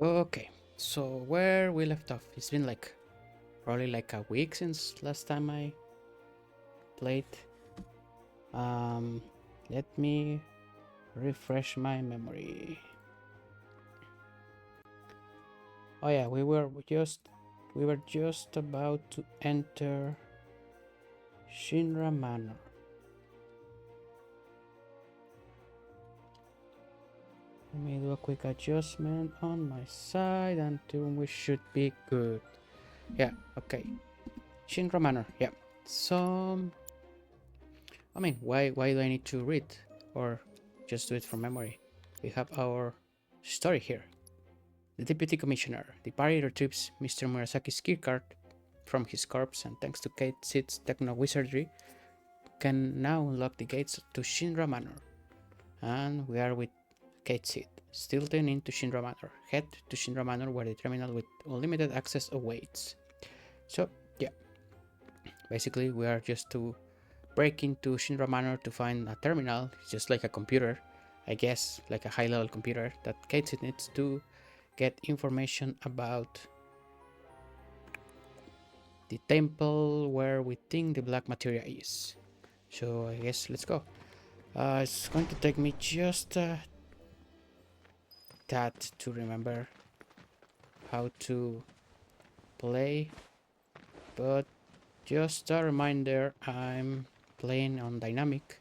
Okay, so where we left off, it's been like probably like a week since last time I played. Um, Let me refresh my memory. Oh yeah, we were just about to enter Shinra Manor. Let me do a quick adjustment on my side until we should be good. Yeah, okay. Shinra Manor, yeah. So I mean, why do I need to read or just do it from memory? We have our story here. The deputy commissioner, the party retrieves Mr. Murasaki's keycard from his corpse, and thanks to Kate Sid's techno wizardry, can now unlock the gates to Shinra Manor. And we are with Kate Sid. Still tuned into Shinra Manor. Head to Shinra Manor where the terminal with unlimited access awaits. So, yeah, basically we are just to break into Shinra Manor to find a terminal. It's just like a computer, I guess, like a high-level computer that Kate needs to get information about the temple where we think the black materia is. So I guess let's go. It's going to take me just that to remember how to play, but just a reminder, I'm playing on dynamic.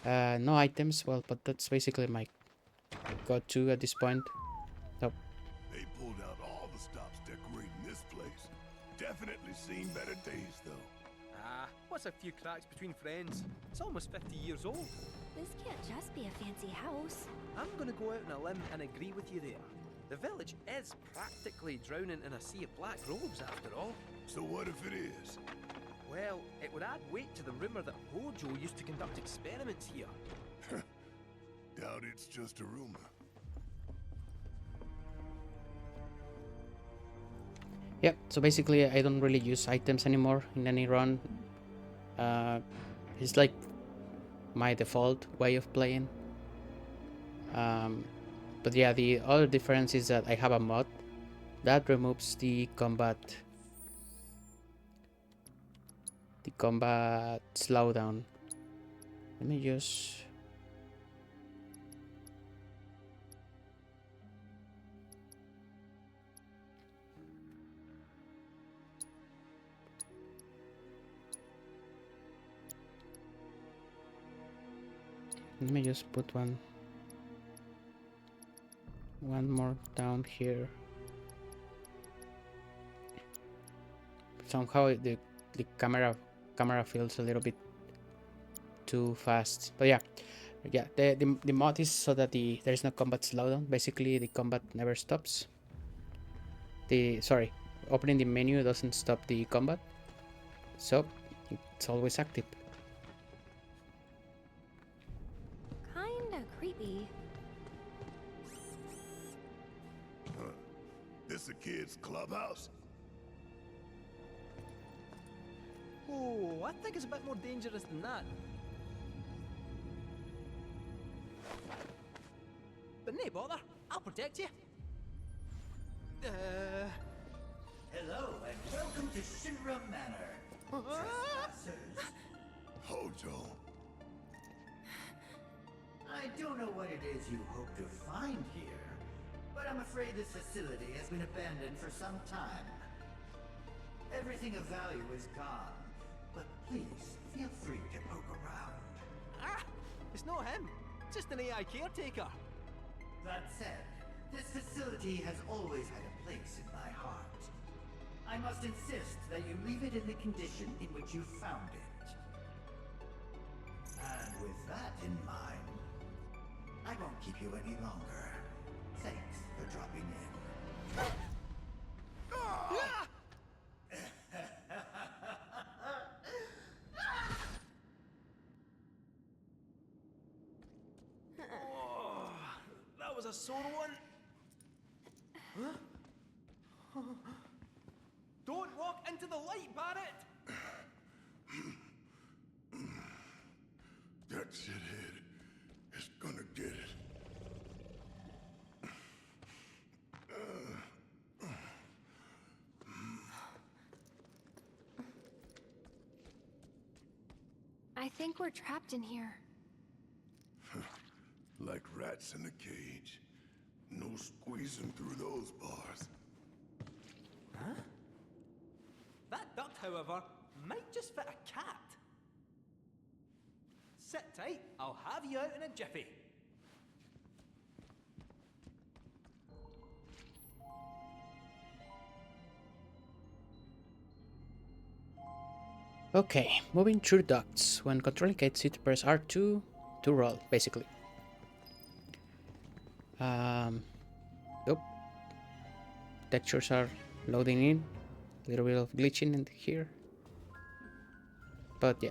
No items, well, but that's basically my go-to at this point. So, They pulled out all the stops decorating this place. Definitely seen better days, though. Ah, what's a few cracks between friends? It's almost 50 years old. This can't just be a fancy house. I'm gonna go out on a limb and agree with you there. The village is practically drowning in a sea of black robes after all. So what if it is? Well, it would add weight to the rumor that Hojo used to conduct experiments here. Doubt it's just a rumor. yeah, so basically I don't really use items anymore in any run. It's like my default way of playing. But yeah, the other difference is that I have a mod that removes the combat slowdown. Let me just put one more down here. Somehow the camera feels a little bit too fast, but yeah, the mod is so that there's no combat slowdown. Basically the combat never stops. Opening the menu doesn't stop the combat, so it's always active. Kinda creepy. This a kid's clubhouse? Oh, I think it's a bit more dangerous than that. But nay bother, I'll protect you. Hello and welcome to Shinra Manor. Trespassers. Hojo. I don't know what it is you hope to find here, but I'm afraid this facility has been abandoned for some time. Everything of value is gone, but please feel free to poke around. Ah, it's not him, just an AI caretaker. That said, this facility has always had a place in my heart. I must insist that you leave it in the condition in which you found it. And with that in mind, I won't keep you any longer. Thanks for dropping in. Ah! Oh, that was a sore one. Huh? Don't walk into the light, Barrett! That shithead is gonna get it. I think we're trapped in here. Like rats in a cage. No squeezing through those bars. Huh? That duct, however, might just fit a cat. Sit tight, I'll have you out in a jiffy. Okay, moving through ducts. When controlling gate seat, press R2 to roll, basically. Nope. Textures are loading in. A little bit of glitching in here. But yeah.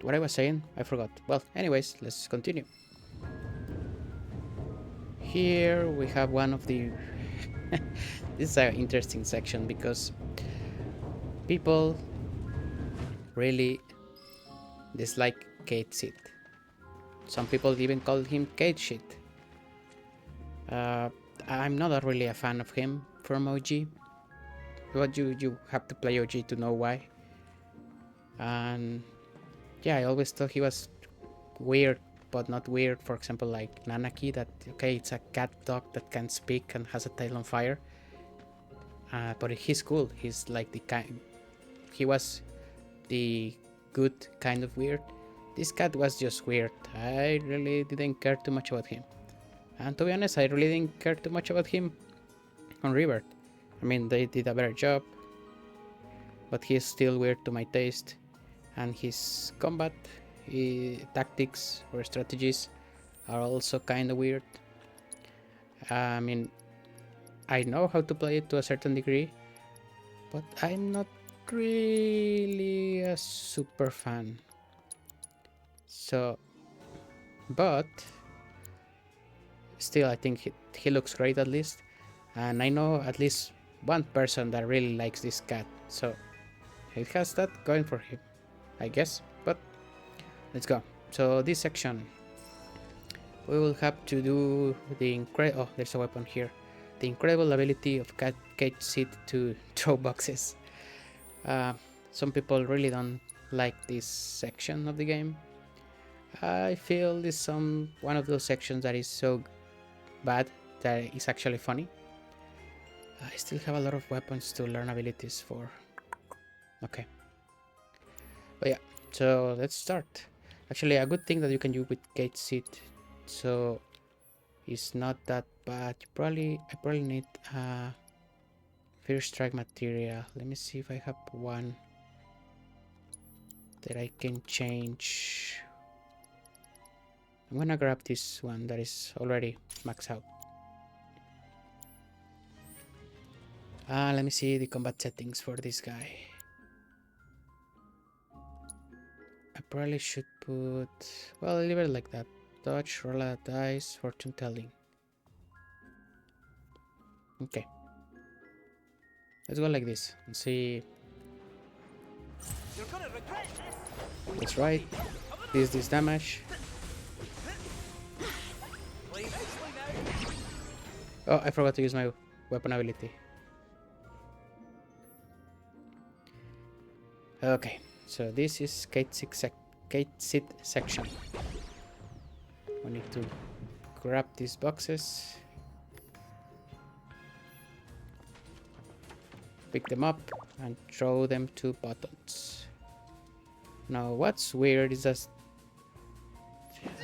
What I was saying, I forgot. Well, anyways, let's continue. Here we have one of the... This is an interesting section because people really dislike Kate Sid. Some people even call him Kate Shit. I'm not really a fan of him from OG, but you have to play OG to know why. And yeah, I always thought he was weird, but not weird. For example, like Nanaki, that okay, it's a cat dog that can speak and has a tail on fire. But he's cool. He's like the kind. He was the good kind of weird. This cat was just weird. I really didn't care too much about him. And to be honest, I really didn't care too much about him on Rebirth. I mean, they did a better job, but he's still weird to my taste. And his combat tactics or strategies are also kind of weird. I mean, I know how to play it to a certain degree, but I'm not really a super fan. So, but still, I think he looks great at least, and I know at least one person that really likes this cat, so it has that going for him, I guess. But let's go. So this section, we will have to do the incredible... Oh, there's a weapon here. The incredible ability of Kate Sid to throw boxes. Some people really don't like this section of the game. I feel this is one of those sections that is so bad that is actually funny. I still have a lot of weapons to learn abilities for. Okay. But yeah, so let's start. Actually, a good thing that you can do with Kate Sid, so it's not that bad. I probably need first strike material. Let me see if I have one that I can change. I'm gonna grab this one that is already maxed out. Let me see the combat settings for this guy. I probably should put... Well, I'll leave it like that. Dodge, roll a dice, fortune telling. Okay. Let's go like this and see. You're gonna regret this. That's right. This damage. Play nicely now. Oh, I forgot to use my weapon ability. Okay, so this is Kate Sid section. We need to grab these boxes, pick them up, and throw them to buttons. Now, what's weird is that,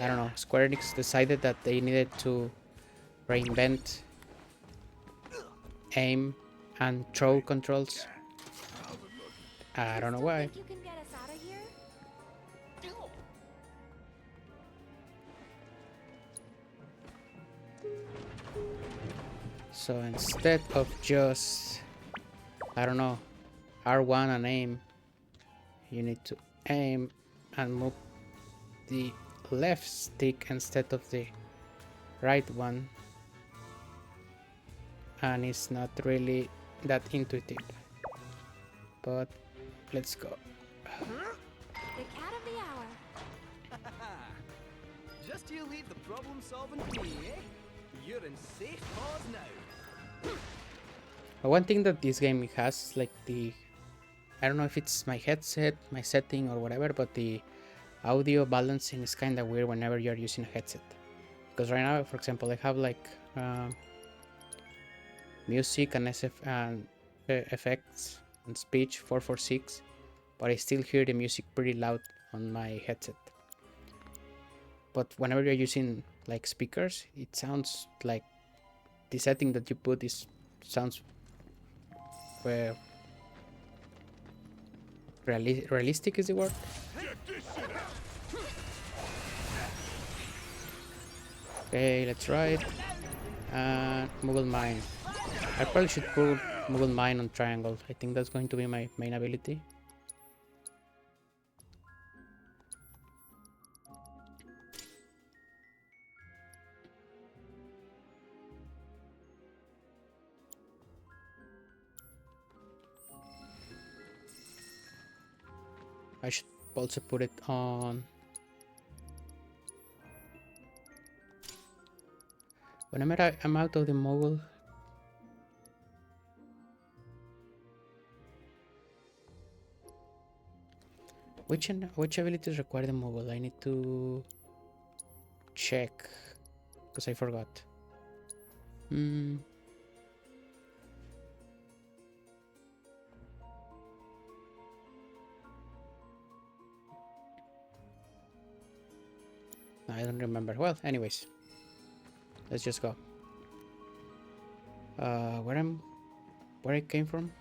I don't know, Square Enix decided that they needed to reinvent aim and throw controls. I don't know why. Think you can get us out of here? So instead of just, I don't know, R1 and aim, you need to aim and move the left stick instead of the right one, and it's not really that intuitive, but let's go. The cat of the hour. Just you leave the problem solving to me, eh? You're in safe paws now. One thing that this game has, like the I don't know if it's my headset, my setting, or whatever, but the audio balancing is kind of weird whenever you're using a headset. Because right now, for example, I have like music and effects and speech 446, but I still hear the music pretty loud on my headset. But whenever you're using like speakers, it sounds like the setting that you put sounds realistic is the word. Okay, let's try it. And Mughal Mine. I probably should put Mughal Mine on triangle. I think that's going to be my main ability. I should also put it on. Whenever I'm out of the Mogul. Which abilities require the Mogul? I need to check because I forgot. I don't remember. Well, anyways, let's just go. Where I came from?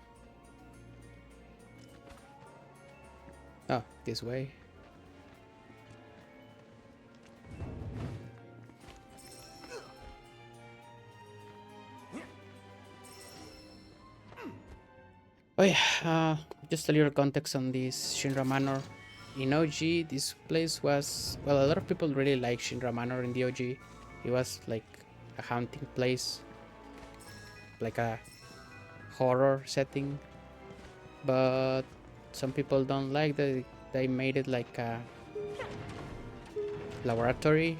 Oh, this way. Oh yeah, just a little context on this Shinra Manor. In OG, this place was, well, a lot of people really like Shinra Manor in the OG. It was like a haunting place, like a horror setting, but some people don't like that they made it like a laboratory.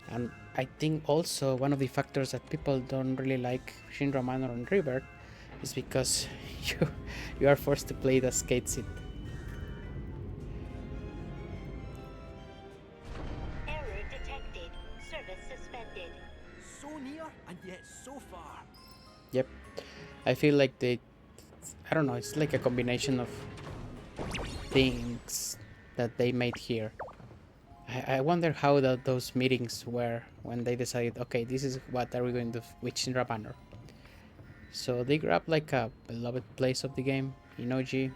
And I think also one of the factors that people don't really like Shinra Manor on Rebirth is because you are forced to play the skate seat. Error detected. Service suspended. So near and yet so far. Yep, I feel like I don't know, it's like a combination of things that they made here. I wonder how those meetings were when they decided, okay, this is what are we going to do with Shinra Manor. So they grabbed like a beloved place of the game in OG. To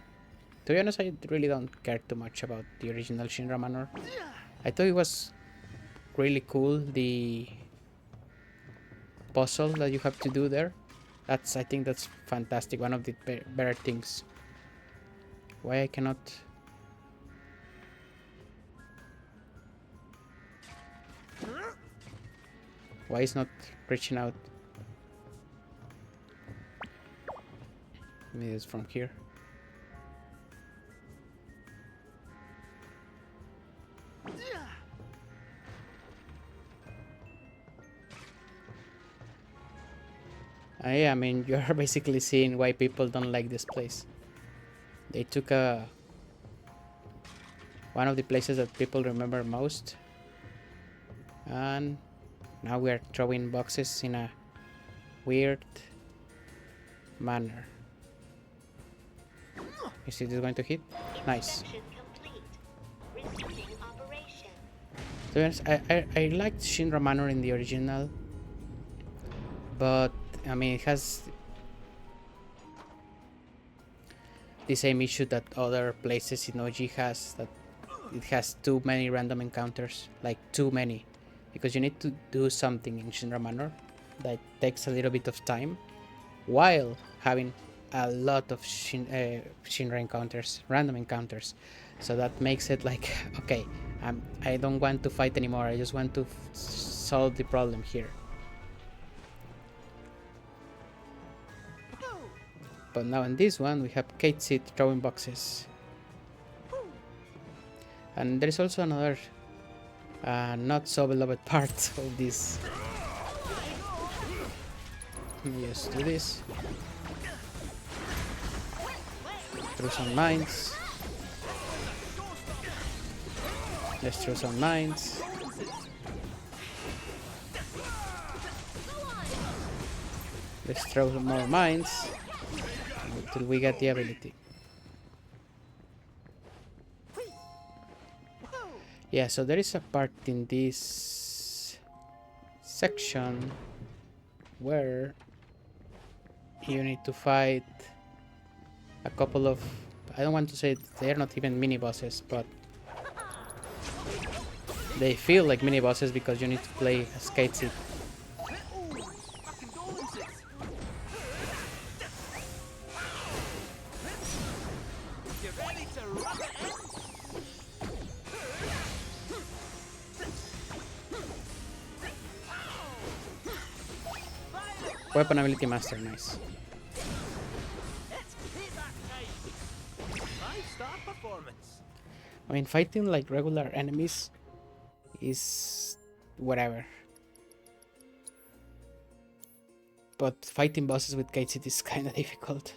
be honest, I really don't care too much about the original Shinra Manor. I thought it was really cool, the puzzle that you have to do there. I think that's fantastic, one of the better things. Why I cannot... Why is not reaching out? Maybe it's from here. Yeah, I mean, you are basically seeing why people don't like this place. They took one of the places that people remember most, and now we are throwing boxes in a weird manner. You see this going to hit? Nice. Inspection complete. Resuming operation. To be honest, I liked Shinra Manor in the original, but I mean, it has the same issue that other places in OG has, that it has too many random encounters, like too many, because you need to do something in Shinra Manor that takes a little bit of time while having a lot of Shinra encounters, random encounters. So that makes it like, okay, I don't want to fight anymore, I just want to solve the problem here. But now in this one we have Kate Seat throwing boxes. And there is also another not so beloved part of this. Let me just do this. throw some mines. Let's throw some mines. Let's throw some more mines until we get the ability. Yeah, so there is a part in this section where you need to fight a couple of, I don't want to say they're not even mini bosses, but they feel like mini bosses because you need to play as Katesy. Weapon ability master, nice. Performance. I mean, fighting like regular enemies is whatever. But fighting bosses with Katesy is kind of difficult.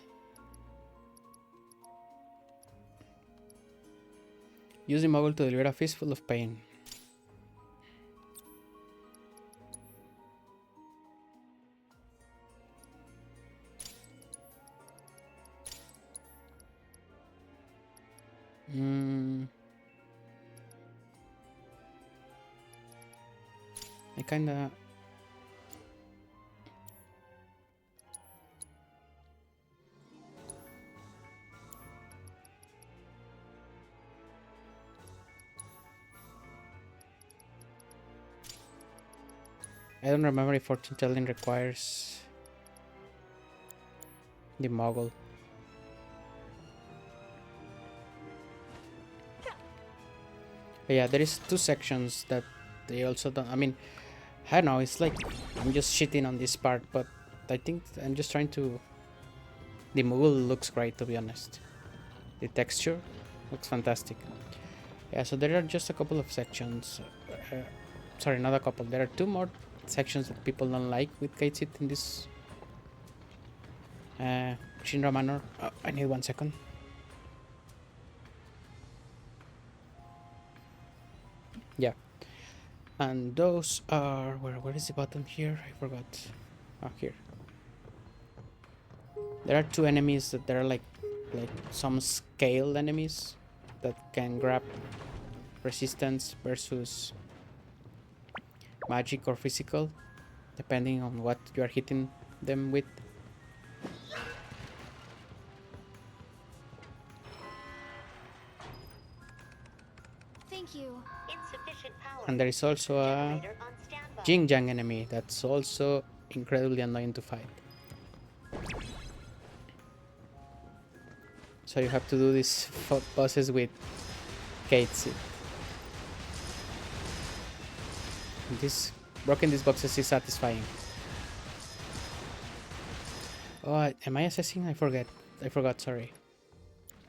Use the mogul to deliver a fistful of pain. I kinda... I don't remember if fortune telling requires the mogul. But yeah, there is two sections that they also don't. I mean, I don't know. It's like I'm just shitting on this part, but I think I'm just trying to. The mogul looks great, to be honest. The texture looks fantastic. Yeah, so there are just a couple of sections. Sorry, not a couple. There are two more sections that people don't like with Katesy in this Shinra Manor. I need 1 second. Yeah, and those are where is the button here? I forgot. Oh, here. There are two enemies that are like some scaled enemies that can grab resistance versus magic or physical, depending on what you are hitting them with. Thank you. Insufficient power. And there is also a Generator on standby. Jing Jang enemy that's also incredibly annoying to fight. So you have to do these bosses with Katesy. This broken these boxes is satisfying. Oh, am I assessing? I forgot, sorry.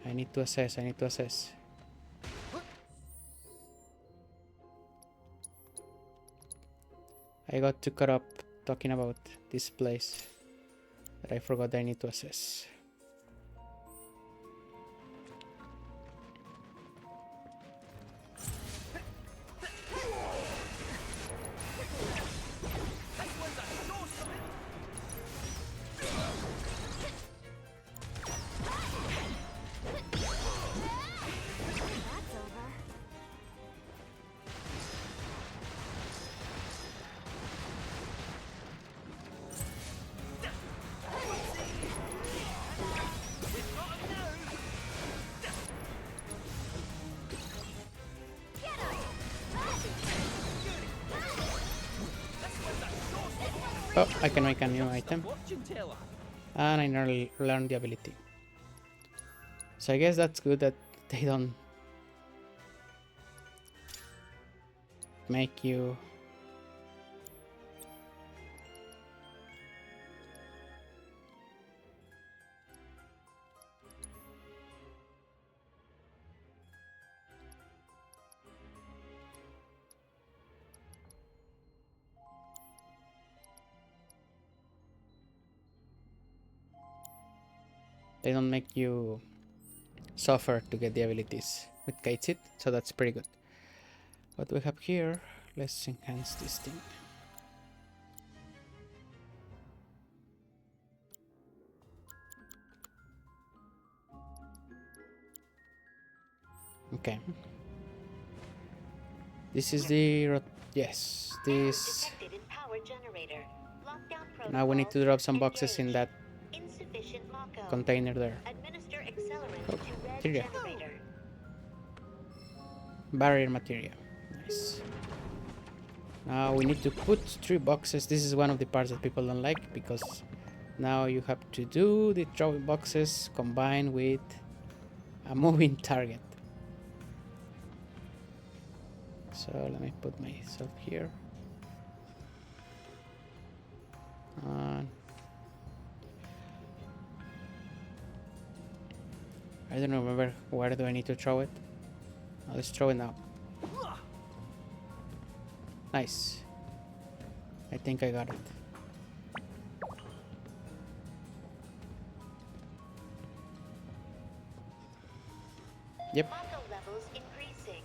I need to assess. I got too caught up talking about this place that I forgot I need to assess. That's over. Oh, I can make a new item. Fortune teller. And I nearly learned the ability. So I guess that's good that they don't make you suffer to get the abilities with Kate, so that's pretty good. What do we have here? Let's enhance this thing. Okay. This is the yes. This. Detected in power generator. Lockdown Now we need to drop some boxes in engaged. that Insufficient Mako. container there. Administer accelerant Oh, to red here you go. generator. Barrier material. Nice. Now we need to put 3 boxes. This is one of the parts that people don't like because now you have to do the throwing boxes combined with a moving target. So let me put myself here. I don't remember where do I need to throw it. Let's throw it now. Nice. I think I got it. Yep. Mako levels increasing.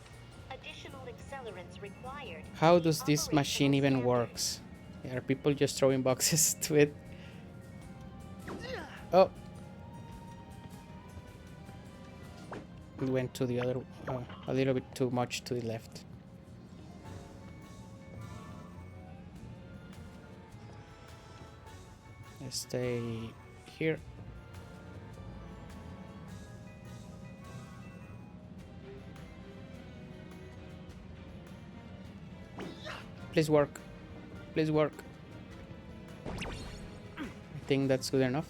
Additional accelerants required. How does this Operational machine even standard. works? Are people just throwing boxes to it? Oh. It went to the other, a little bit too much to the left. Let's stay here. Please work. Please work. I think that's good enough.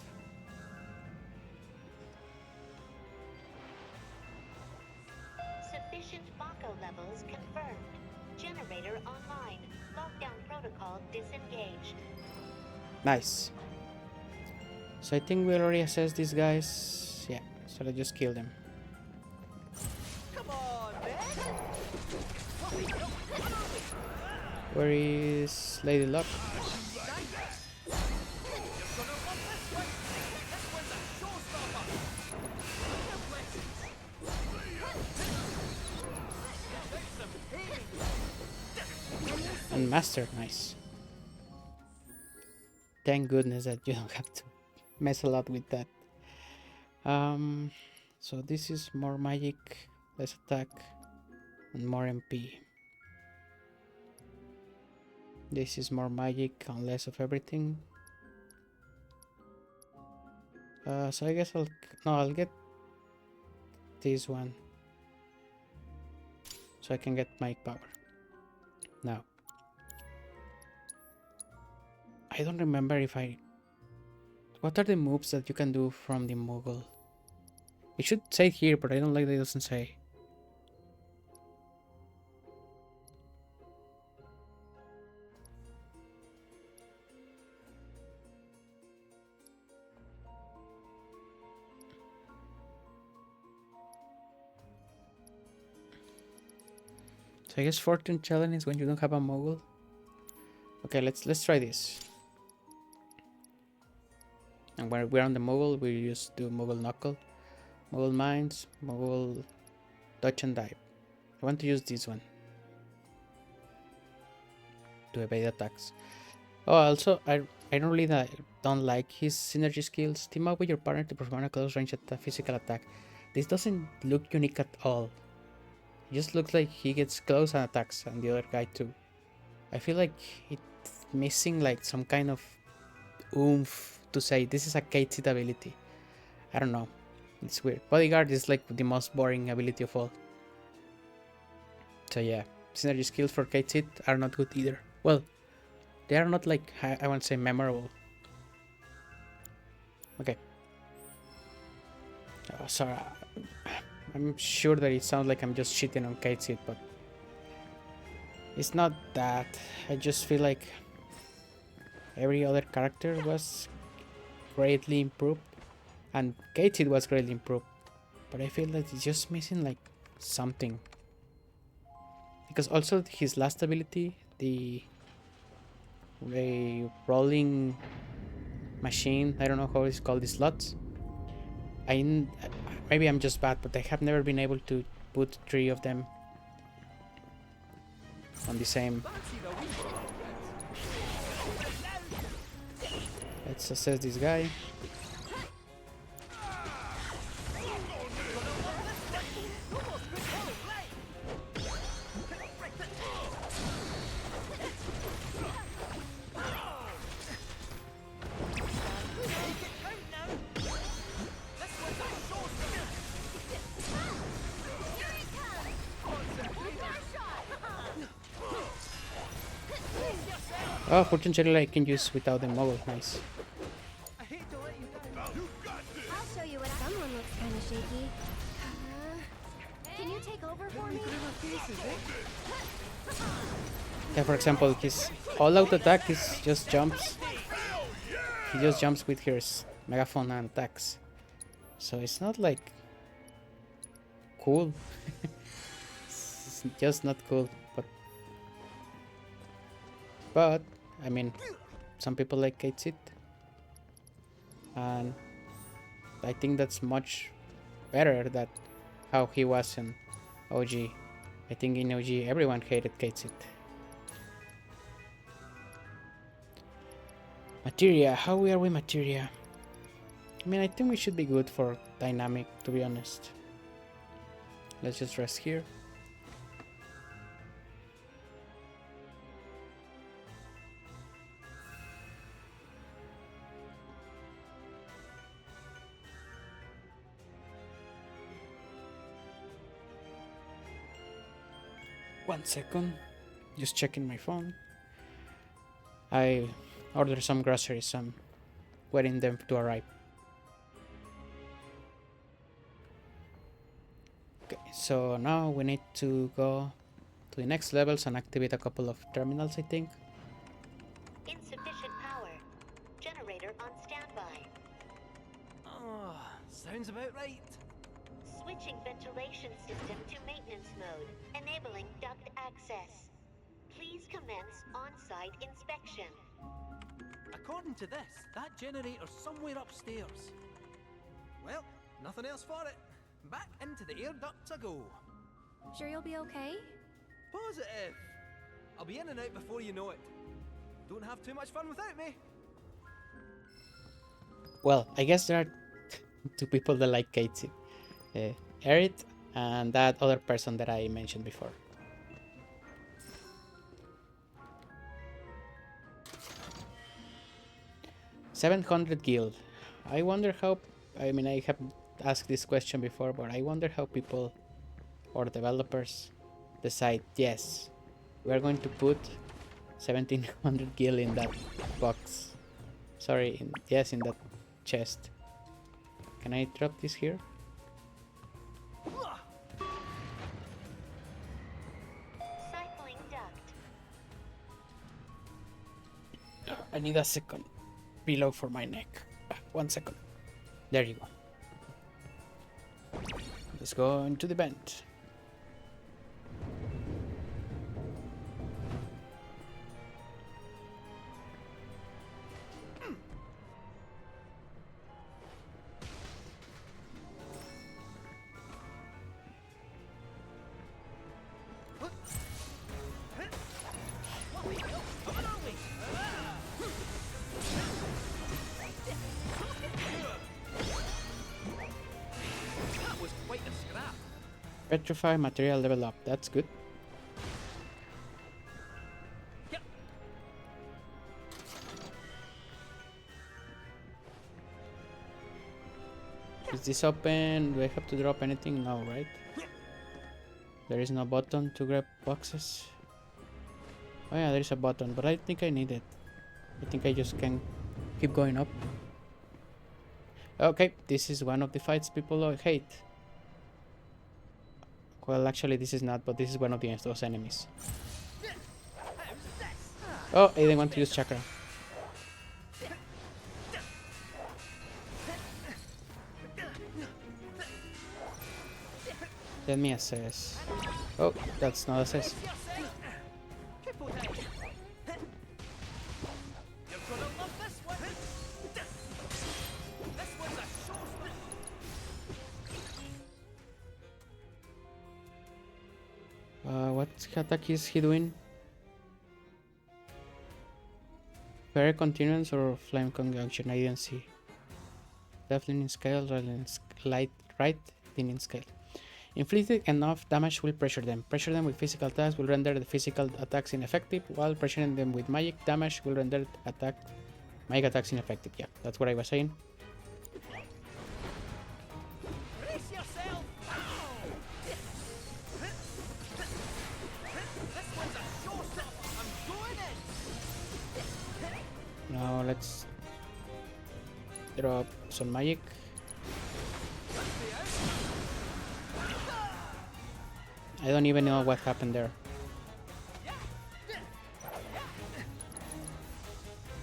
Sufficient Mako levels confirmed. Generator online. Lockdown protocol disengaged. Nice. So I think we already assessed these guys. Yeah, so let's just kill them. Come on, man! Where is Lady Luck? And Master, nice. Thank goodness that you don't have to mess a lot with that. So this is more magic, less attack, and more MP. This is more magic and less of everything. So I guess I'll get this one, so I can get my power. Now, I don't remember if what are the moves that you can do from the Moogle? It should say here, but I don't like that it doesn't say. So I guess Fortune Challenge is when you don't have a Moogle. Okay, let's try this. And when we're on the Moogle, we just do Moogle Knuckle, Moogle Mines, Moogle Dodge and Dive. I want to use this one to evade attacks. Oh, also, I don't really don't like his synergy skills. Team up with your partner to perform a close range physical attack. This doesn't look unique at all. It just looks like he gets close and attacks, and the other guy too. I feel like it's missing like some kind of oomph to say this is a Kate ability. I don't know. It's weird. Bodyguard is like the most boring ability of all. So yeah, synergy skills for Kate are not good either. Well, they are not like, I want to say, memorable. Okay. Oh, sorry. I'm sure that it sounds like I'm just shitting on Kate, but it's not that. I just feel like every other character was greatly improved, and Kate was greatly improved, but I feel like it's just missing like something. Because also his last ability, the rolling machine, I don't know how it's called, the slots. maybe I'm just bad, but I have never been able to put 3 of them on the same. Let's assess this guy. Oh, Fortune Channel I can use without the mobile. Nice. I'll show you what someone looks kind of shaky. Can you take over for me? Yeah, for example, his all-out attack is just jumps. He just jumps with his megaphone and attacks. So it's not like cool. It's just not cool. But I mean, some people like Kate It, and I think that's much better than how he was in OG. I think in OG everyone hated Kate It. Materia, how are we materia? I mean, I think we should be good for dynamic, to be honest. Let's just rest here. One second, just checking my phone. I ordered some groceries, I'm waiting them to arrive. Okay, so now we need to go to the next levels and activate a couple of terminals, I think. Insufficient power. Generator on standby. Oh, sounds about right. Switching ventilation system to maintenance mode, enabling duct access. Please commence on-site inspection. According to this, that generator's somewhere upstairs. Well, nothing else for it. Back into the air ducts I go. Sure you'll be okay? Positive. I'll be in and out before you know it. Don't have too much fun without me. Well, I guess there are 2 people that like Kate It. Erit and that other person that I mentioned before. $700 guild. I wonder how, I mean, I have asked this question before, but I wonder how people or developers decide, yes, we're going to put 1700 gil in that box. Sorry, yes, in that chest. Can I drop this here? Cycling duct. I need a second pillow for my neck. 1 second. There you go. Let's go into the vent. That was quite a scrap. Petrify material level up. That's good. Yep. Is this open? Do I have to drop anything? No, right? There is no button to grab boxes. Oh yeah, there is a button, but I think I need it. I think I just can keep going up. Okay, this is one of the fights people hate. Well, actually this is not, but this is one of those enemies. Oh, I didn't want to use chakra. Let me assess. Oh, that's not assess. Triple day. You're gonna love this one. This one's a showstopper. attack is he doing? Fire continuance or flame conjunction? I didn't see. Left leaning scale, right leaning scale. Inflicted enough damage will pressure them. Pressure them with physical attacks will render the physical attacks ineffective, while pressuring them with magic damage will render magic attacks ineffective. Yeah, that's what I was saying. Brace yourself! This one's a showstopper. I'm going in. Now let's drop some magic. I don't even know what happened there.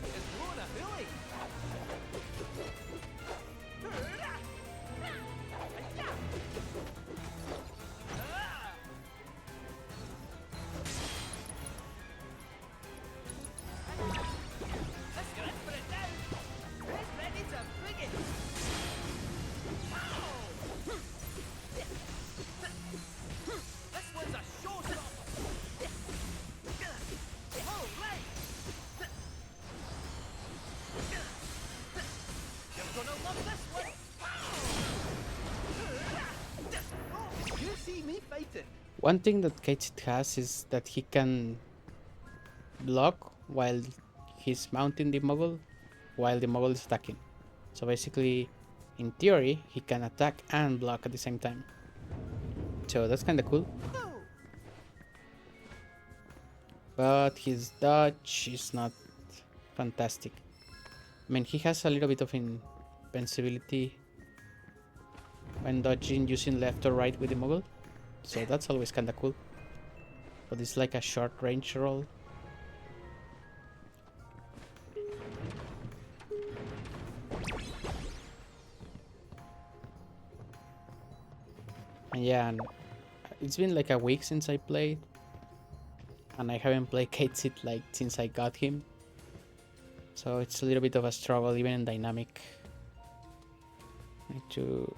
It's blowing a hoolie. Let's get in for it now. Who's ready to bring it? This one's a showstopper. All right. You're gonna love this one. Oh, you see me fighting. One thing that Ch11 has is that he can block while he's mounting the Mogul, while the Mogul is attacking. So basically, in theory, he can attack and block at the same time. So that's kind of cool. But his dodge is not fantastic. I mean, he has a little bit of invincibility when dodging using left or right with the Mogul. So that's always kind of cool. But it's like a short range roll. And yeah, and it's been like a week since I played. And I haven't played Ch11 like since I got him. So it's a little bit of a struggle even in dynamic. I need to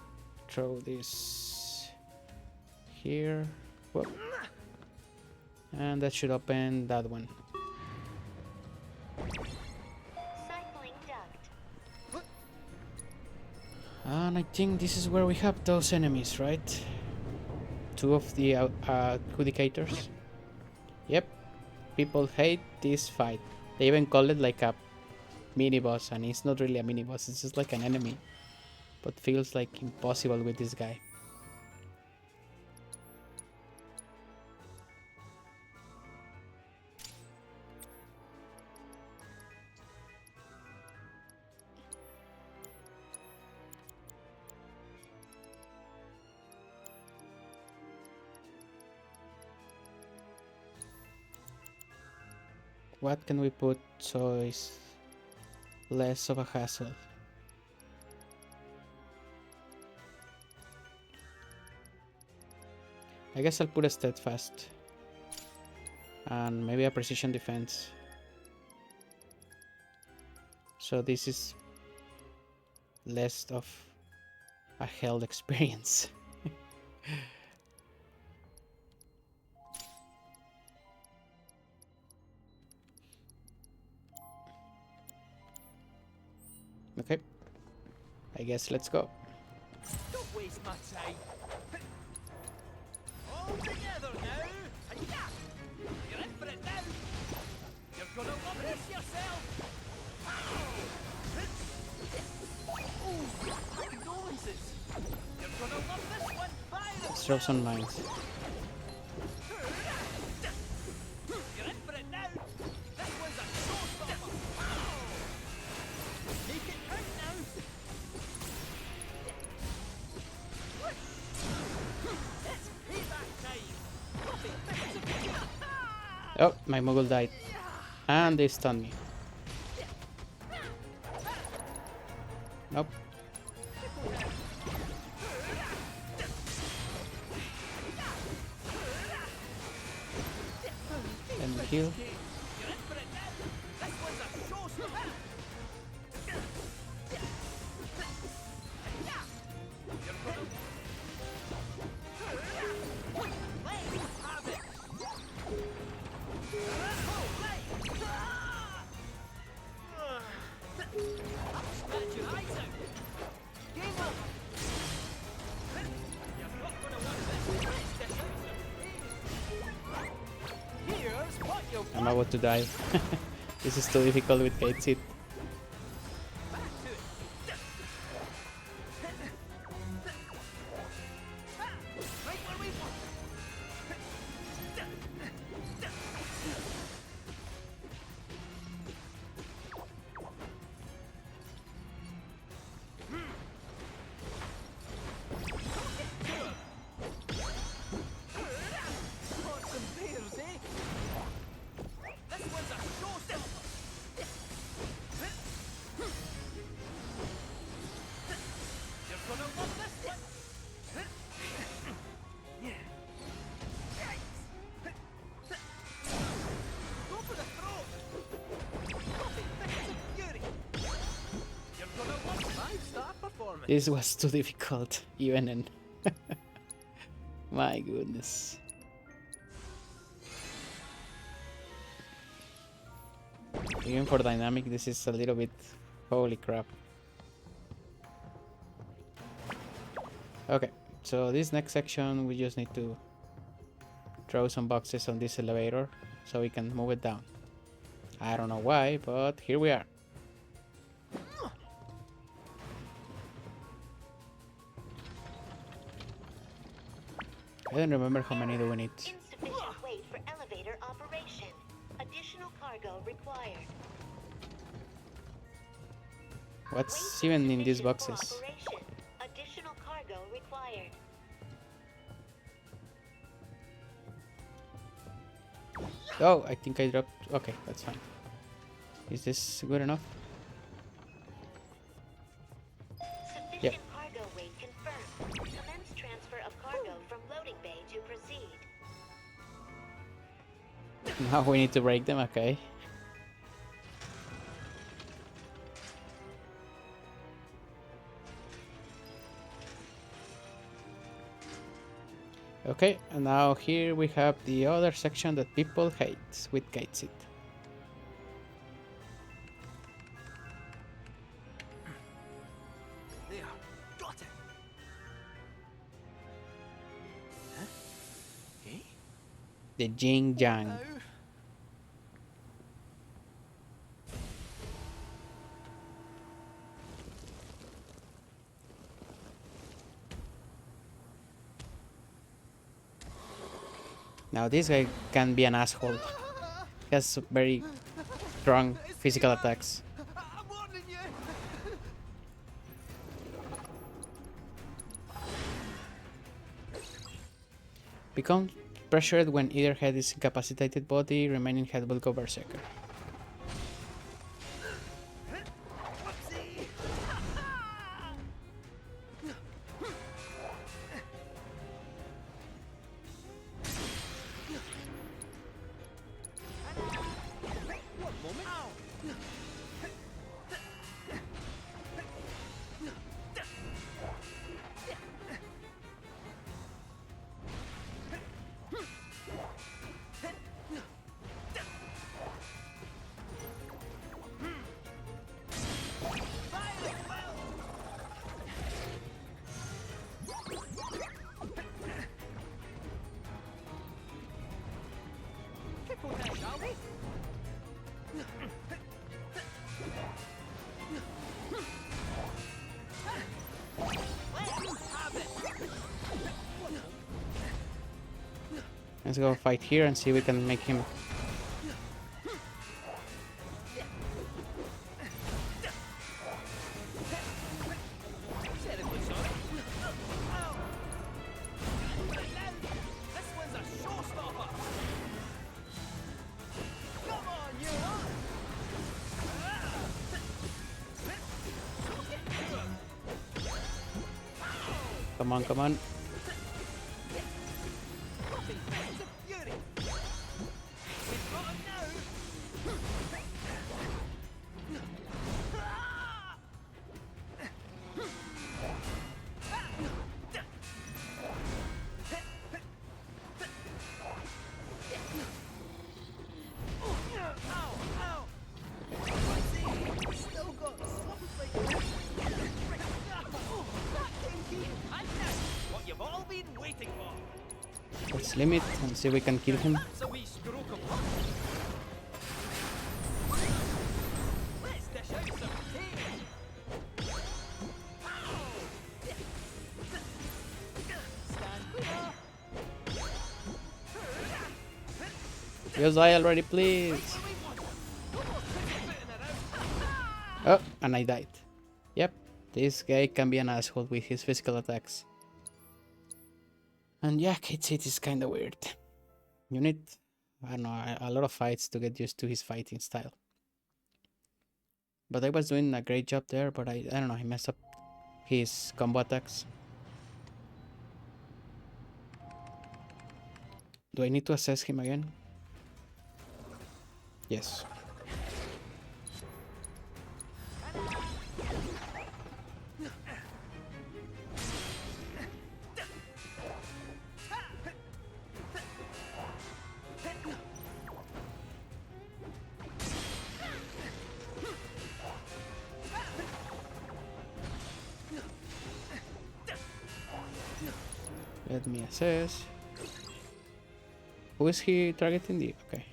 throw this here. Whoop. And that should open that one. Cycling duct. And I think this is where we have those enemies, right? Two of the adjudicators. Yep. People hate this fight. They even call it like a mini boss, and it's not really a mini boss, it's just like an enemy. But feels like impossible with this guy. What can we put so it's less of a hassle? I guess I'll put a steadfast and maybe a precision defense. So this is less of a hell experience. Okay, I guess let's go. Don't waste my time. All together now. Hi-ya! You're in for it now. You're gonna love this yourself. Oh, condolences. You're gonna love this one. Fire! Let's throw some mines. You're in for it now. This one's a showstopper. Make it count now. It's payback time. Oh, my Mogul died. And they stunned me. Nope. Let me heal. You're in for it now. This one's a showstopper. Let's have it. I'm about to die. This is too difficult with gate seat. This was too difficult, even in. My goodness. Even for dynamic, this is a little bit. Holy crap. Okay, so this next section, we just need to throw some boxes on this elevator so we can move it down. I don't know why, but here we are. I don't remember how many do we need. Insufficient weight for elevator operation. Additional cargo required. What's even in these boxes? Operation. Additional cargo required. Oh, I think I dropped. Okay, that's fine. Is this good enough? Sufficient Yep. cargo weight confirmed. Commence transfer of cargo from loading bay to proceed. Now we need to break them, okay. Okay, and now here we have the other section that people hate with gate seat. There. Got it. Huh? Eh? The Jing Jang. Now. Now this guy can be an asshole. He has very strong physical attacks. I'm warning you. Become pressured when either head is incapacitated body, remaining head will go berserker. Whoopsie. One moment. Ow. Kick on that, shall we? Let's go fight here and see if we can make him. Terribly sorry. Ow. This one's a showstopper. Come on, you lot. Come on, come on. It's a fury. We've got him now. Ow, ow. Still got something. And that's what you've all been waiting for. Let's limit and see if we can kill him. That's a wee stroke of luck. Just die already, please. Oh, and I died. Yep, this guy can be an asshole with his physical attacks. And yeah, Kate City is kinda weird. You need, I don't know, a lot of fights to get used to his fighting style. But I was doing a great job there, but I don't know, he messed up his combo attacks. Do I need to assess him again? Yes. Let me assess. Who is he targeting? The okay.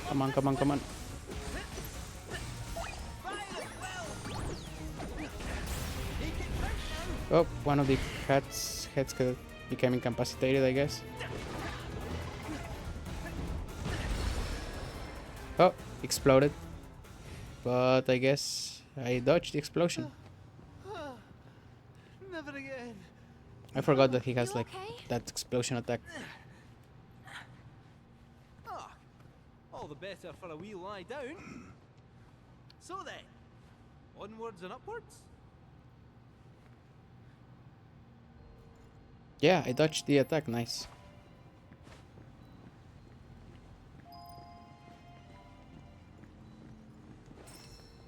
Come on, come on, come on. Oh, one of the heads became incapacitated, I guess. Oh, exploded. But I guess I dodged the explosion. Never again. I forgot that he has You like okay? that explosion attack. Ah, all the better for a wee lie down. So then, onwards and upwards. Yeah, I dodged the attack, nice.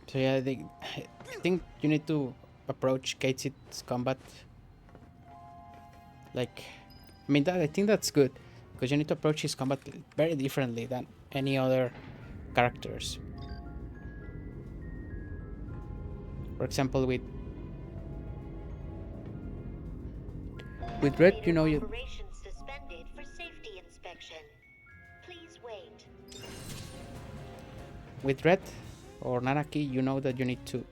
So yeah, I think you need to approach Katie's combat. Like, I mean, I think that's good. Because you need to approach his combat very differently than any other characters. For example, with Red, you know, you Operations suspended for safety inspection. Please wait. with Red or Naraki, you know that you need to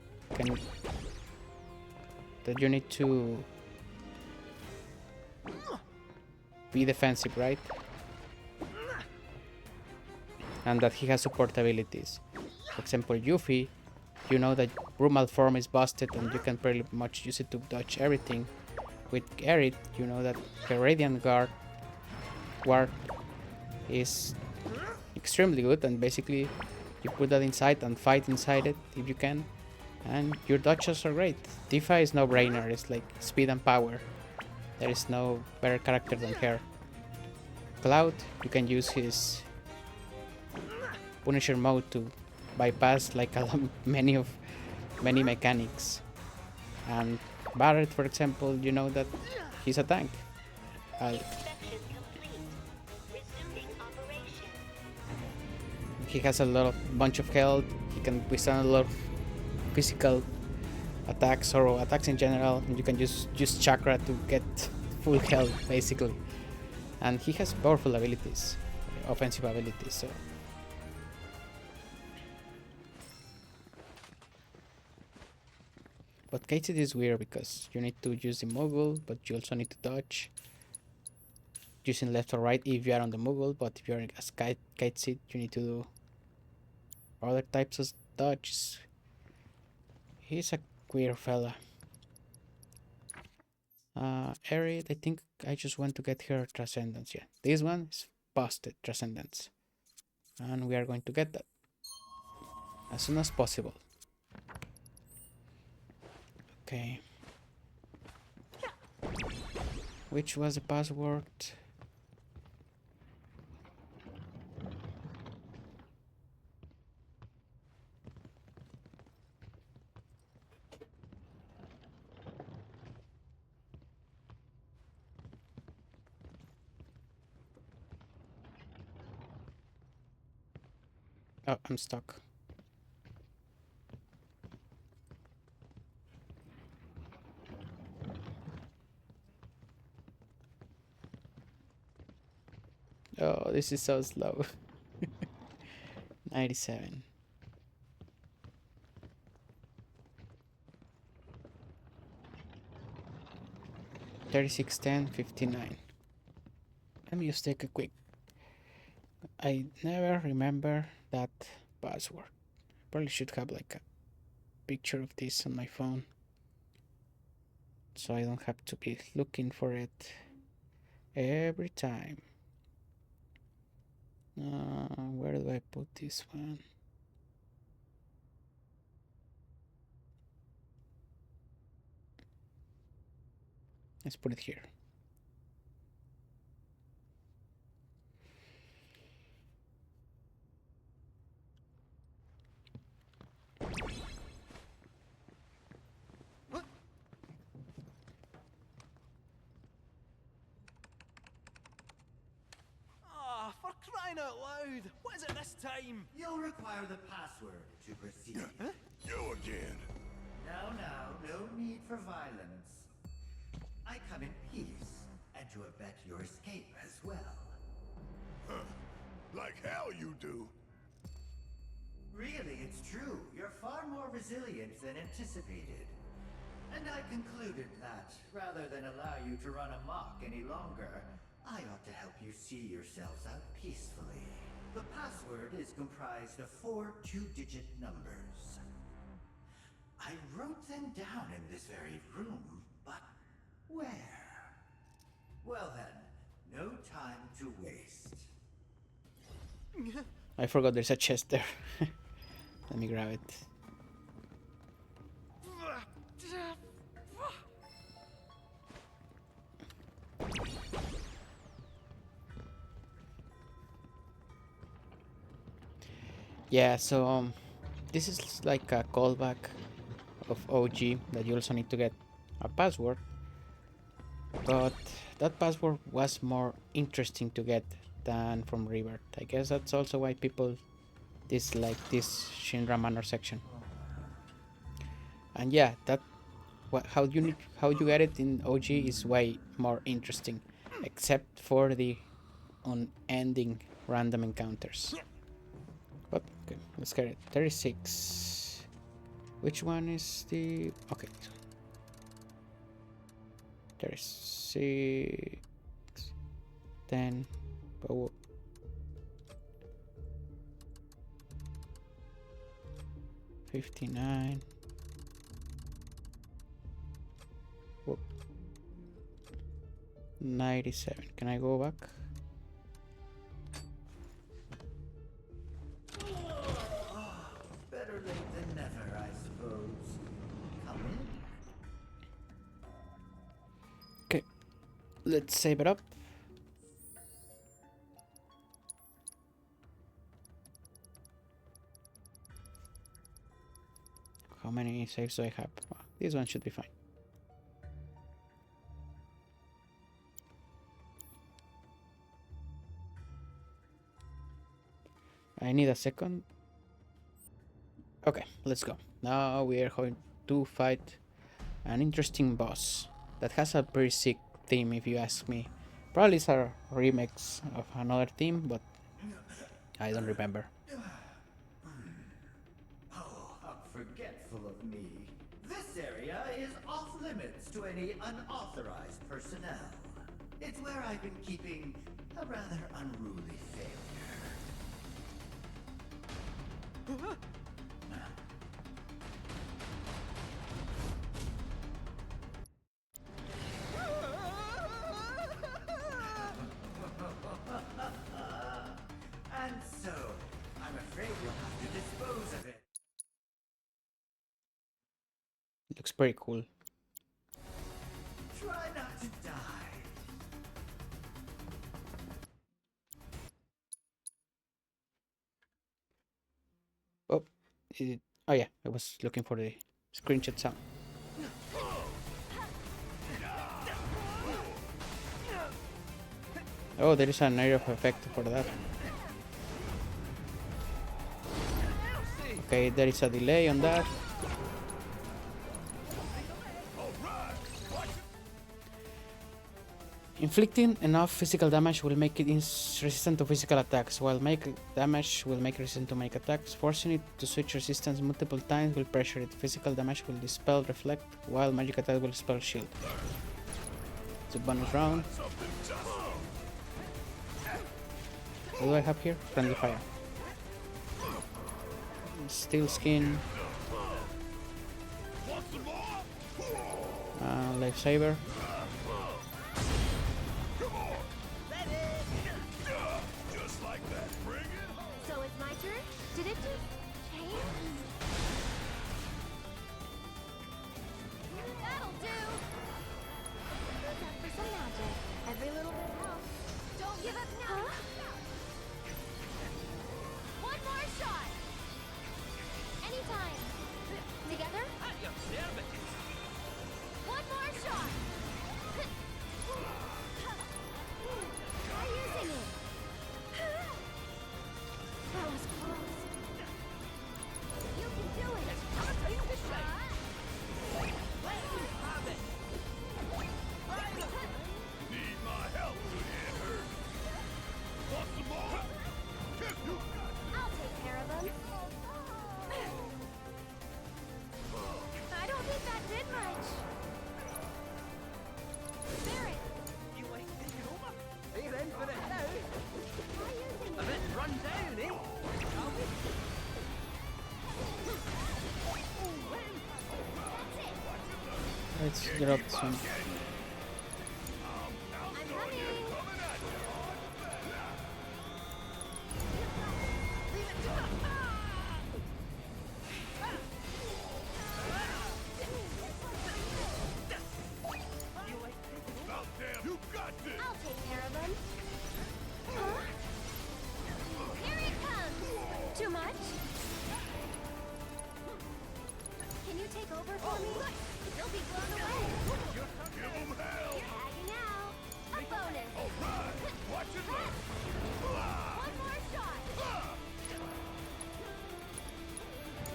be defensive, right? And that he has support abilities. For example, Yuffie, you know that Brumal form is busted and you can pretty much use it to dodge everything. With Aerith, you know that her Radiant Ward is extremely good, and basically you put that inside and fight inside it if you can, and your dodges are great. Tifa is no brainer, it's like speed and power. There is no better character than her. Cloud, you can use his Punisher mode to bypass like many mechanics. And Barret, for example, you know that he's a tank. Inspection complete. Resuming operation. He has a bunch of health. He can withstand a lot of physical attacks or attacks in general. And you can just use chakra to get full health, basically. And he has powerful abilities, offensive abilities. So. But Kate is weird because you need to use the Moogle, but you also need to dodge. Using left or right if you are on the Moogle, but if you're as Kite Seed, you need to do other types of dodges. He's a queer fella. Aerith, I think I just want to get her Transcendence. Yeah, this one is busted Transcendence. And we are going to get that as soon as possible. Okay. Which was the password? Oh, I'm stuck. Oh, this is so slow. 97. 3610 59. Let me just take a quick. I never remember that password. Probably should have like a picture of this on my phone, so I don't have to be looking for it every time. Where do I put this one? Let's put it here. Ah, for crying out loud! What is it this time? You'll require the password to proceed. You again. No need for violence. I come in peace, and to abet your escape as well. Like hell you do. Really, it's true. You're far more resilient than anticipated. And I concluded that, rather than allow you to run amok any longer, I ought to help you see yourselves out peacefully. The password is comprised of 4 two-digit numbers. I wrote them down in this very room, but where? Well then, no time to waste. I forgot there's a chest there. Let me grab it. Yeah, so this is like a callback of OG that you also need to get a password, but that password was more interesting to get than from Rebirth. I guess that's also why people dislike this Shinra Manor section. And yeah, that how you get it in OG is way more interesting, except for the unending random encounters. But okay, let's get it. 36. Which one is the okay? 36. 10. But 59. Whoop. 97. Can I go back? Better late than never, I suppose. Come in. Okay, let's save it up. How many saves do I have? Oh, this one should be fine. I need a second. Okay, let's go. Now we are going to fight an interesting boss that has a pretty sick theme, if you ask me. Probably it's a remix of another theme, but I don't remember. Oh, how forgetful of me. This area is off limits to any unauthorized personnel. It's where I've been keeping a rather unruly failure. And so, I'm afraid you'll have to dispose of it. It looks pretty cool. Try not to die. Oh, oh yeah, I was looking for the screenshot sound. Oh, there is an area of effect for that. Okay, there is a delay on that. Inflicting enough physical damage will make it resistant to physical attacks, while make damage will make it resistant to make attacks. Forcing it to switch resistance multiple times will pressure it. Physical damage will dispel reflect, while magic attack will spell shield. It's a bonus round. What do I have here? Friendly fire. Steel skin. Lifesaver. So it's my turn? Did it just change? That'll do! Look out for some magic. Every little bit helps. Don't give up now! Huh? One more shot! Anytime! Together? At your service. One more shot! Try using it! That was close. You can do it! Time to shine. Let me have it. Need my help to get hurt. Want some more? I'll take care of them. I don't think that did much. Barret, You like taking over? They're in for it now. try using A it. bit run down, eh? Shall we? That's it. Let's drop some. I'm coming. About damn, you got this. I'll take care of them. Huh? Here it comes. Too much? Can you take over for me? You'll be blown away. Give them hell. Tagging out. A bonus. Watch it learn. One more shot.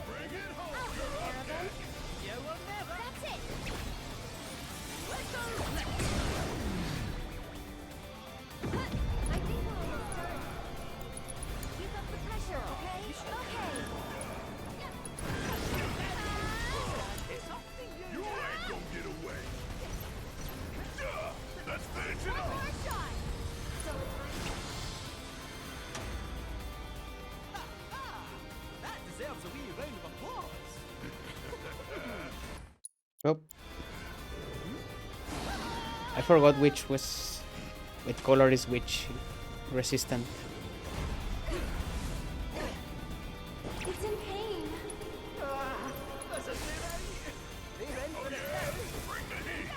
Bring it home. I'll take care of them. You will never. That's it. I think we're almost done. Keep up the pressure, okay? Okay. It's up to you. You ain't gonna get away. Let's finish it One off. more shot. So it's That deserves a wee round of applause. Oh. I forgot which color is which resistant. It's in pain. That's a good idea. They're in for it now. Bring the heat.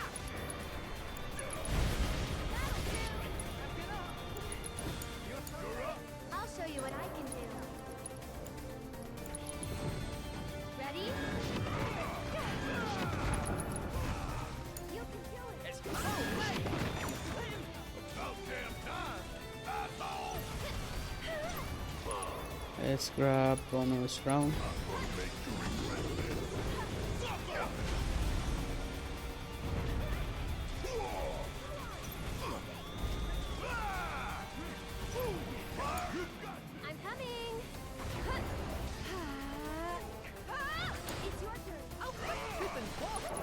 You're up. I'll show you what I can do. Ready? You can do it. It's come on, way. About damn time. Asshole. Let's grab bonus round. I'm coming. It's your turn. Oh, Keeping close.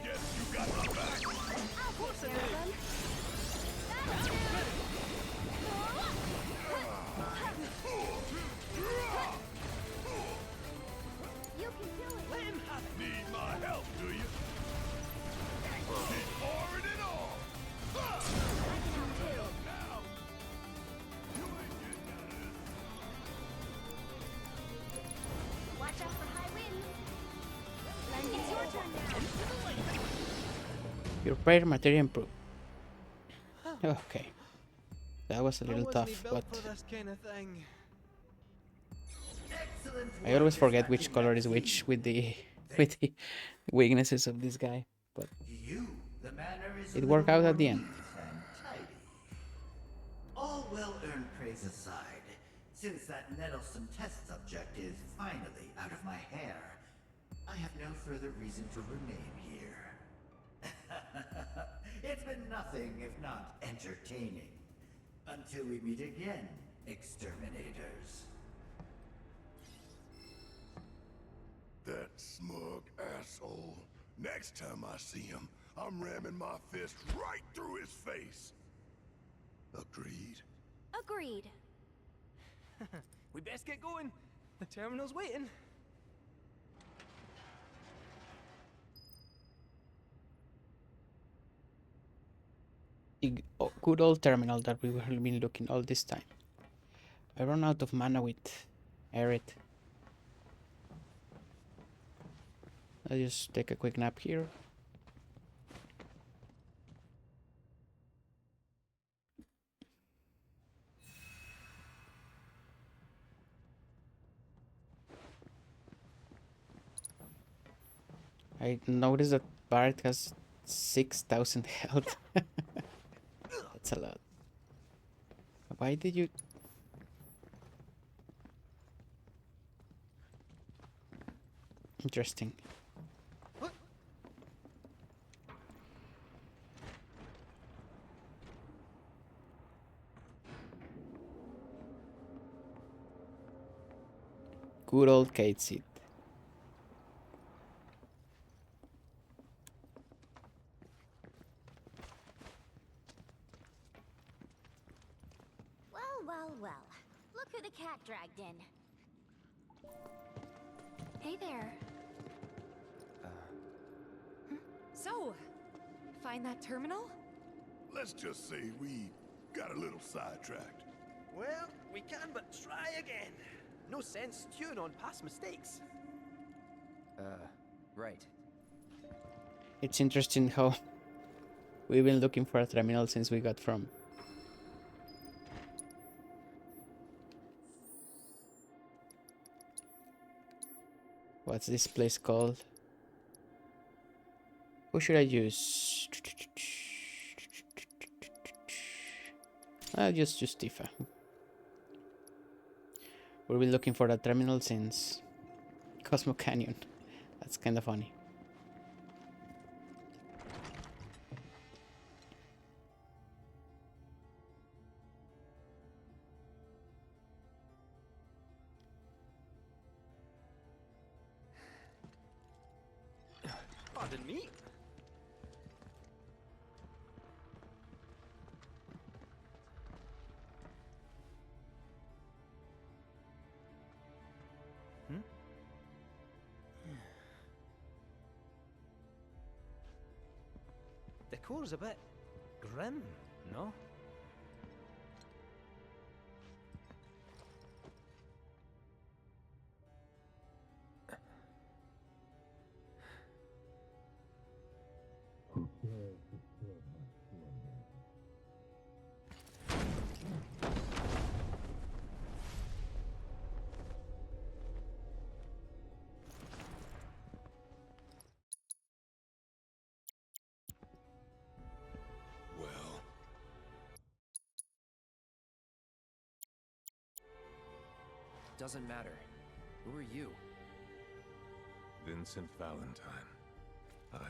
Yes, you got my back. I'll take care of them. That'll do. You can do it. Let him have it. Need my help, do you? Keep pouring it on. I can help too. Now. You ain't getting out of this. Watch out for high winds. It's your turn now. Your prayer material improved. Okay. That was a little tough, but for this kind of thing. Excellent I always work, forget which color is Sidequests. which with the weaknesses of this guy. But You, the manor is It worked out at the end. And tidy. All well-earned praise aside, since that meddlesome test subject is finally out of my hair, I have no further reason to remain here. It's been nothing if not entertaining. Until we meet again, exterminators. That smug asshole. Next time I see him, I'm ramming my fist right through his face. Agreed? Agreed. We best get going. The terminal's waiting. Good old terminal that we have been looking all this time. I run out of mana with Aerith. I'll just take a quick nap here. I noticed that Barret has 6,000 health. That's a lot. Why did you... Interesting. Good old Kate seat. Well. Look who the cat dragged in. Hey there. So, find that terminal? Let's just say we got a little sidetracked. Well, we can but try again. No sense stewing on past mistakes. Right. It's interesting how we've been looking for a terminal since we got from. What's this place called? Who should I use? I'll just use Tifa. We've been looking for that terminal since Cosmo Canyon. That's kind of funny. Pardon me? Decor's a bit grim, no? Well, Doesn't matter. Who are you? Vincent Valentine. I'm...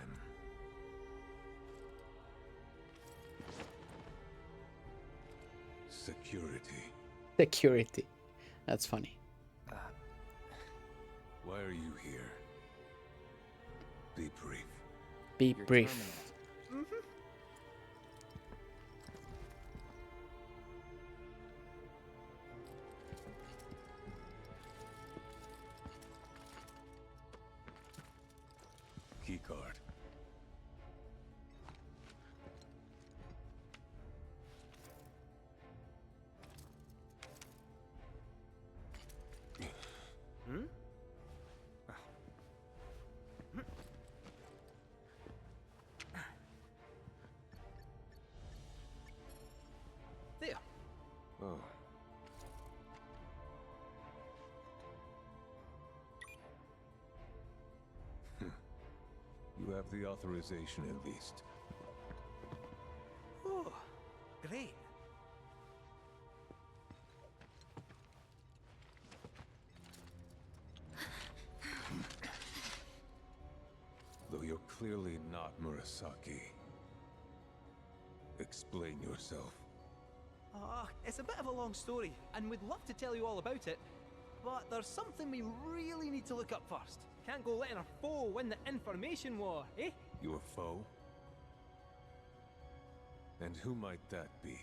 security. Security. That's funny. Why are you here? Be brief. Be Your brief. terminal. Keycard. There. Oh. You have the authorization at least. great. Though you're clearly not Murasaki. Explain yourself. It's a bit of a long story, and we'd love to tell you all about it, but there's something we really need to look up first. Can't go letting our foe win the information war, eh? Your foe? And who might that be?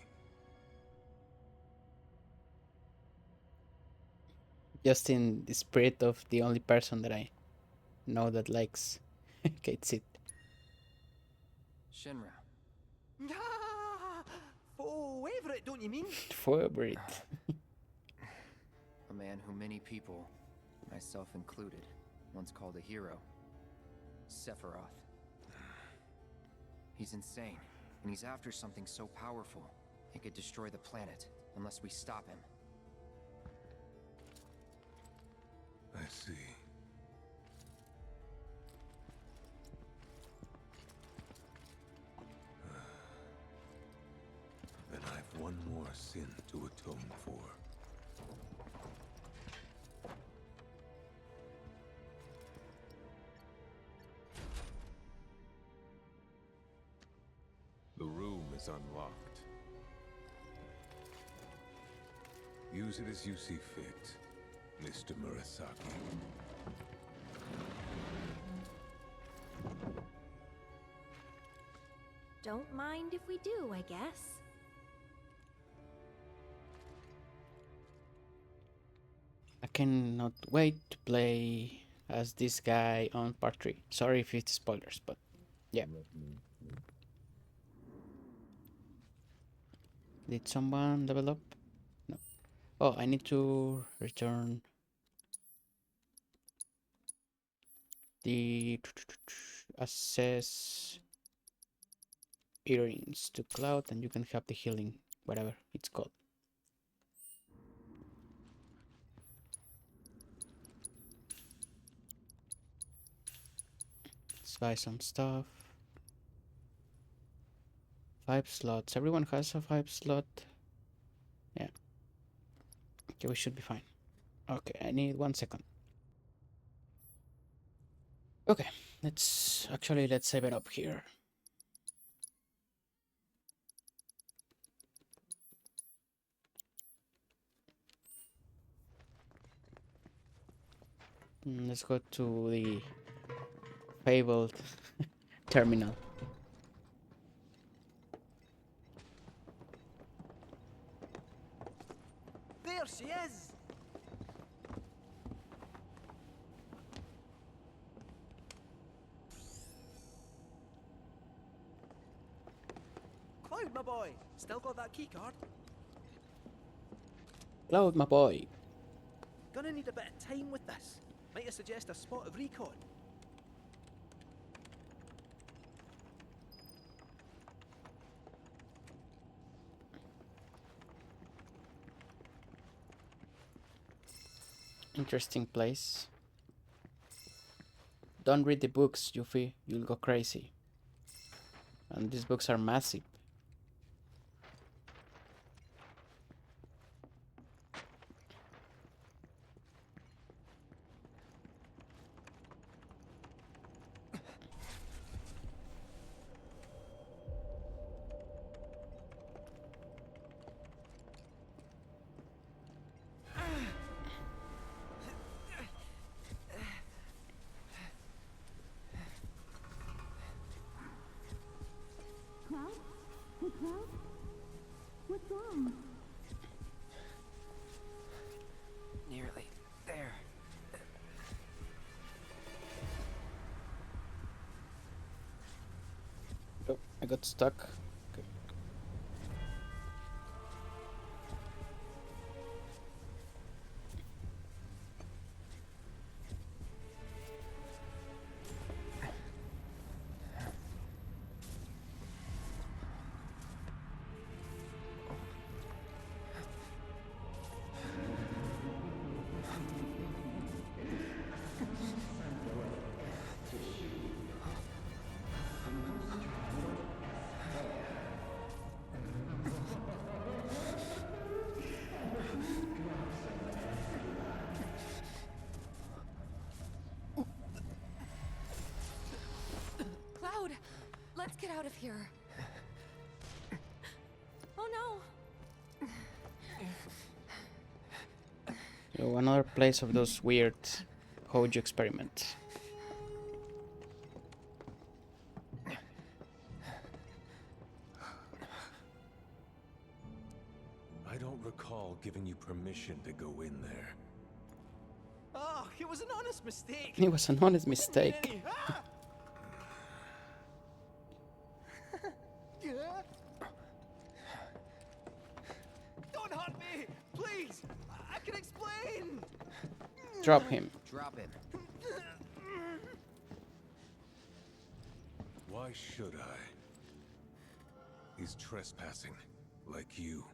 Just in the spirit of the only person that I know that likes Kate Sid. Shinra. Ah, favorite, don't you mean? Favorite. A man who many people, myself included, once called a hero. Sephiroth. He's insane, and he's after something so powerful, it could destroy the planet, unless we stop him. I see. Then I've one more sin to atone for. The room is unlocked. Use it as you see fit, Mr. Murasaki. Don't mind if we do, I guess. I cannot wait to play as this guy on part 3. Sorry if it's spoilers, but yeah. Did someone level up? No. Oh, I need to return the assess earrings to Cloud, and you can have the healing, whatever it's called. Let's buy some stuff. 5 slots. Everyone has a 5 slot. Yeah. Okay, we should be fine. Okay, I need 1 second. Okay, let's save it up here. Let's go to the fabled terminal. There she is! Cloud, my boy! Still got that keycard? Cloud, my boy. Gonna need a bit of time with this. Might I suggest a spot of recon? Interesting place. Don't read the books, Yuffie. You'll go crazy. And these books are massive. What's wrong? Nearly there. Oh, I got stuck. Okay. Let's get out of here. Oh no. So another place of those weird Hojo experiments. I don't recall giving you permission to go in there. Oh, it was an honest mistake. It was an honest mistake. Jenny, ah! Don't hurt me, please. I can explain. Drop him. Drop him. Why should I? He's trespassing, like you.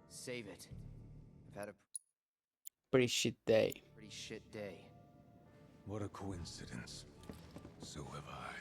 Save it. I've had a Pretty shit day. pretty shit day. What a coincidence. So have I.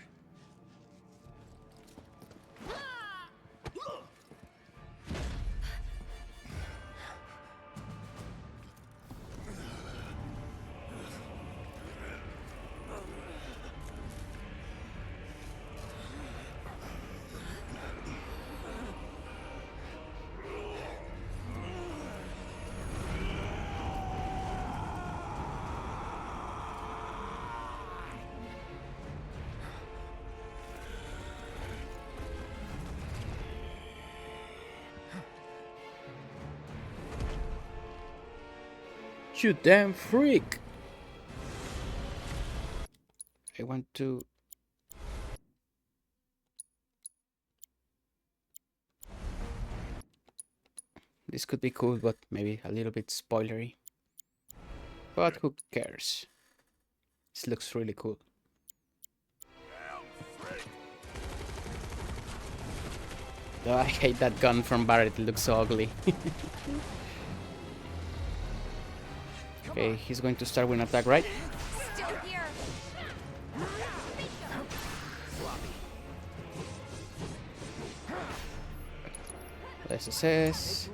You damn freak! I want to... This could be cool, but maybe a little bit spoilery. But who cares? This looks really cool. Oh, I hate that gun from Barrett, it looks so ugly. Okay, he's going to start with an attack, right? Still here. SSS.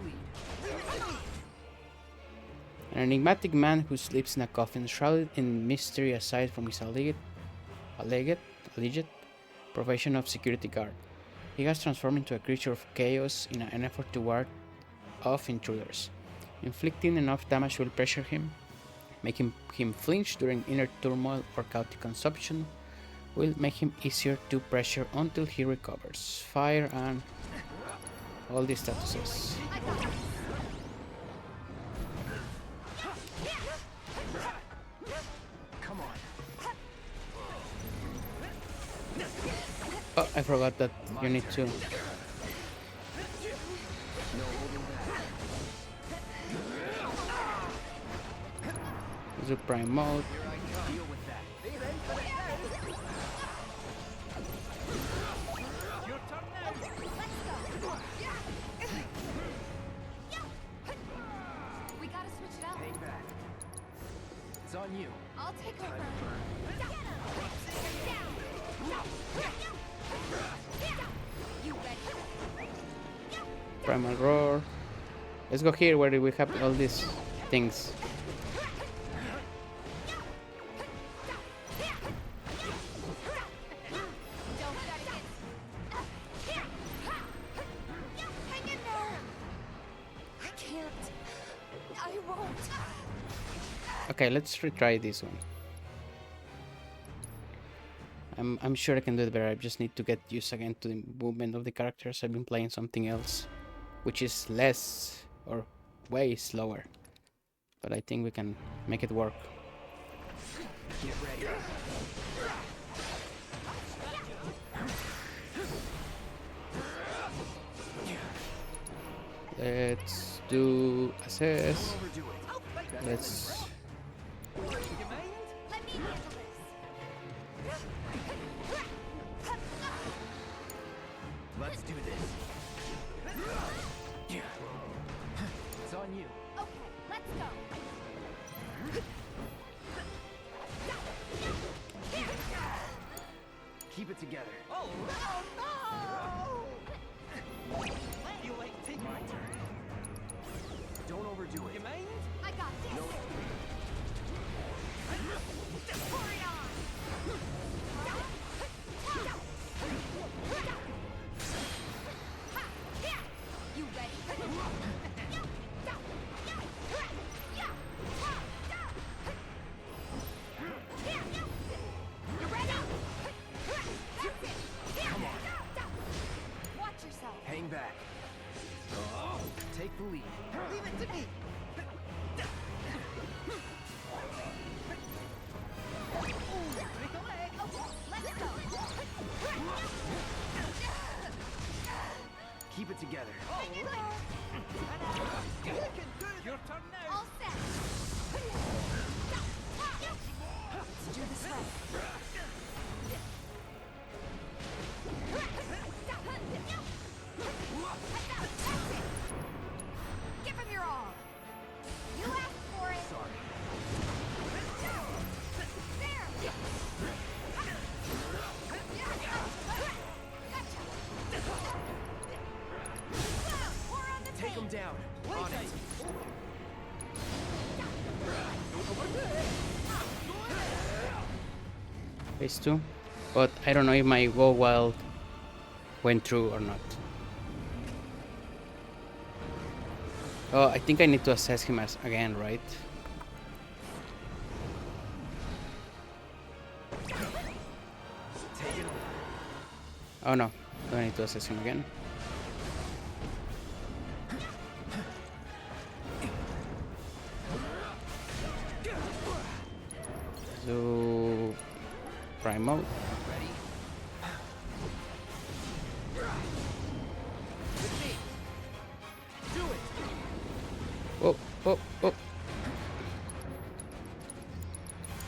An enigmatic man who sleeps in a coffin shrouded in mystery aside from his alleged profession of security guard. He has transformed into a creature of chaos in an effort to ward off intruders. Inflicting enough damage will pressure him, making him flinch during inner turmoil or chaotic consumption, will make him easier to pressure until he recovers. Fire and all these statuses. Come on. Oh, I forgot that you need to. Do prime mode. Deal with that. Your turn now. We gotta switch it out. Hang back. It's on you. I'll take over. You ready? Primal roar. Let's go here where we have all these things. Okay, let's retry this one. I'm sure I can do it better. I just need to get used again to the movement of the characters. I've been playing something else, which is less or way slower. But I think we can make it work. Get ready. Let's do assess. Let's You mind? Let me handle this. Let's do this. It's on you. Okay, let's go. Keep it together. Oh no! You like take my turn? Don't overdo You it. mind? I got this. No. Pour it on. keep it together. All right. You can do it. Your turn now. All set. Let's do this right. Give him your all. You asked for it. Sorry. There. Take him down. On it. Phase 2. But I don't know if my go wild went through or not. Oh, I think I need to assess him as again, right? Oh no, do I need to assess him again? So prime mode. Oh, oh, oh.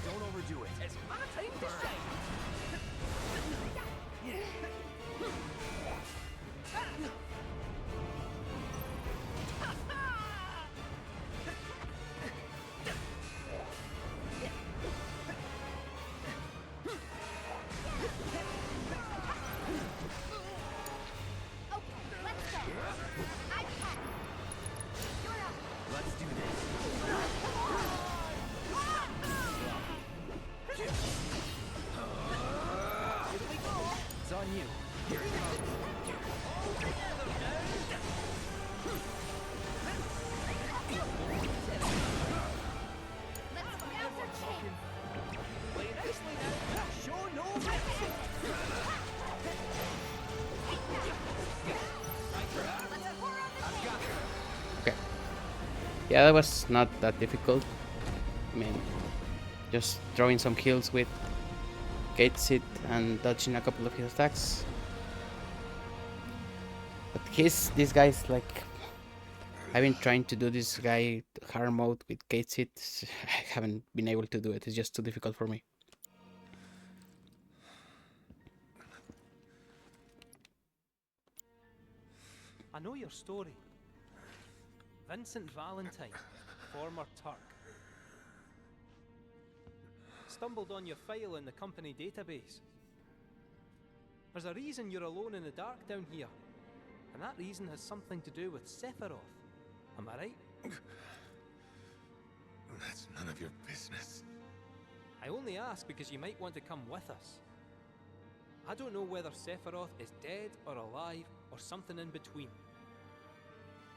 Don't overdo it. It's my time to shine. Let's do this. It's on you. Here it comes. Let's bounce our chin. Play nicely now. Show no mercy. Let's pour on the I've got it. Okay. Yeah, that was not that difficult. I mean, just throwing some kills with gate sit and dodging a couple of his attacks. But this guy's like, I've been trying to do this guy hard mode with gate sit. I haven't been able to do it. It's just too difficult for me. I know your story. Vincent Valentine, former Turk. Stumbled on your file in the company database. There's a reason you're alone in the dark down here. And that reason has something to do with Sephiroth. Am I right? That's none of your business. I only ask because you might want to come with us. I don't know whether Sephiroth is dead or alive or something in between.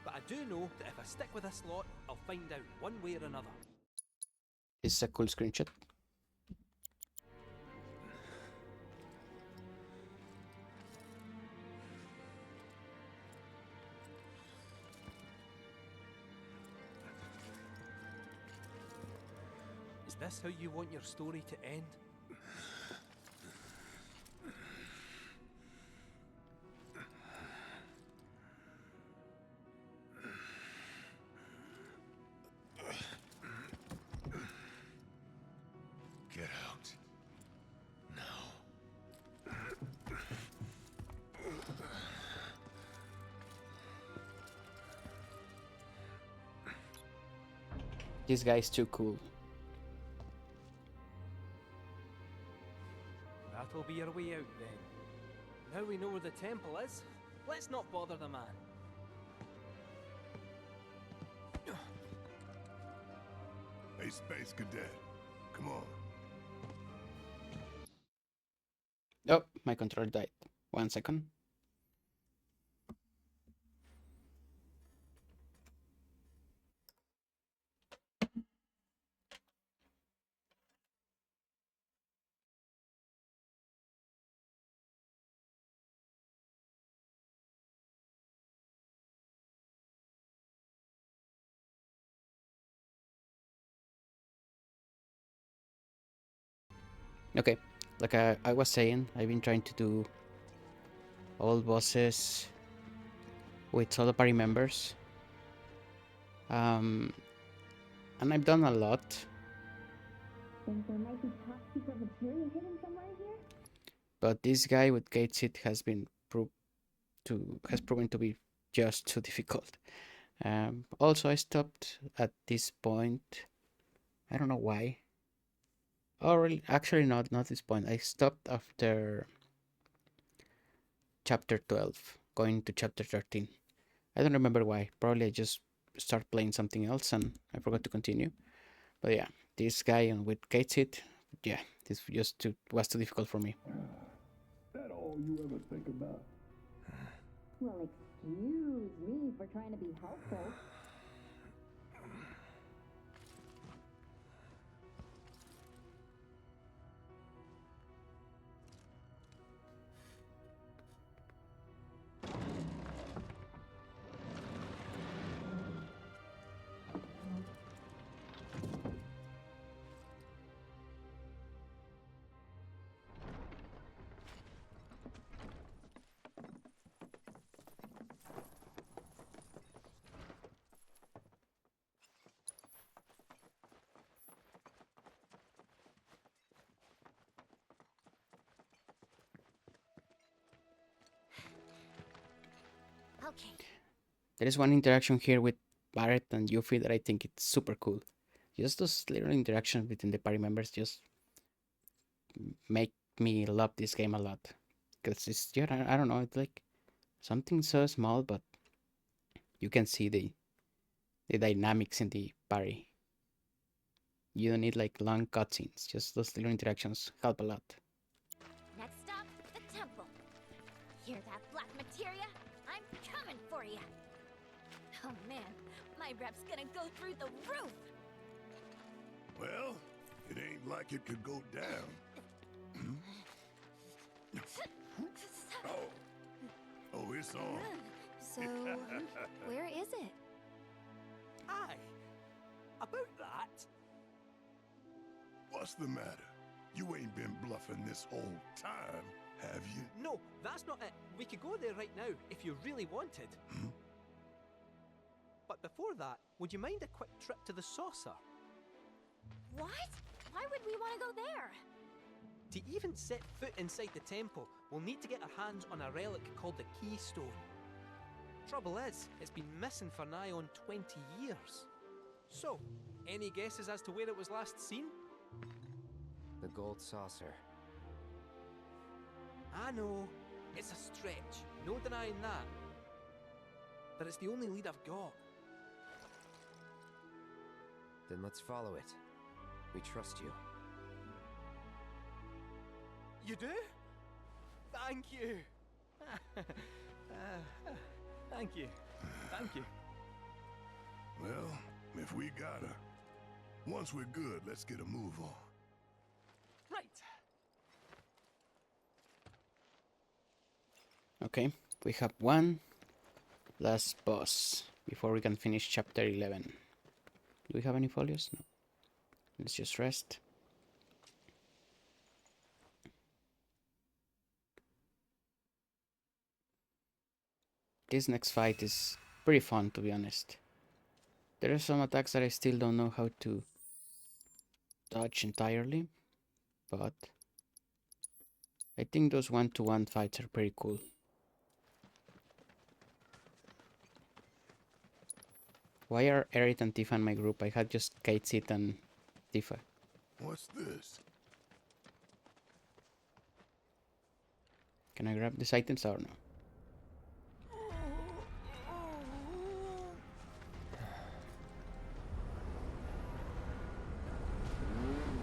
But I do know that if I stick with this lot, I'll find out one way or another. This is a cool screenshot. Is this how you want your story to end? Get out. Now. This guy's too cool. That'll be our way out then. Now we know where the temple is, let's not bother the man. Hey, Space Cadet, come on. Oh, my controller died. 1 second. Okay, like I was saying, I've been trying to do all bosses with all the party members. And I've done a lot. Think there might be top secret material hidden somewhere here? But this guy with Gates it has proven to be just too difficult. Also, I stopped at this point. I don't know why. Oh, really? Actually, not this point. I stopped after chapter 12, going to chapter 13. I don't remember why. Probably I just started playing something else and I forgot to continue. But yeah, this guy and with Gates it, yeah, this was too difficult for me. That all you ever think about? Well, excuse me for trying to be helpful. Okay. There is one interaction here with Barret and Yuffie that I think it's super cool. Just those little interactions between the party members just make me love this game a lot. Because it's, yeah, I don't know, it's like something so small, but you can see the dynamics in the party. You don't need like long cutscenes, just those little interactions help a lot. Next stop, the temple. Hear that black materia? I'm coming for you. Oh man, my rep's gonna go through the roof. Well, it ain't like it could go down. Oh, it's on. So, where is it? Aye. About that. What's the matter? You ain't been bluffing this whole time, have you? No, that's not it. We could go there right now if you really wanted. But before that, would you mind a quick trip to the saucer? What? Why would we want to go there? To even set foot inside the temple, we'll need to get our hands on a relic called the Keystone. Trouble is, it's been missing for nigh on 20 years. So, any guesses as to where it was last seen? The gold saucer. I know, it's a stretch, no denying that. But it's the only lead I've got. Then let's follow it. We trust you. You do? Thank you. Thank you. Thank you. Well, if we gotta. Once we're good, let's get a move on. Right. Okay, we have one last boss before we can finish chapter 11. Do we have any folios? No. Let's just rest. This next fight is pretty fun, to be honest. There are some attacks that I still don't know how to dodge entirely, but I think those one-to-one fights are pretty cool. Why are Erit and Tifa in my group? I had just Katesit and Tifa. What's this? Can I grab these items or no?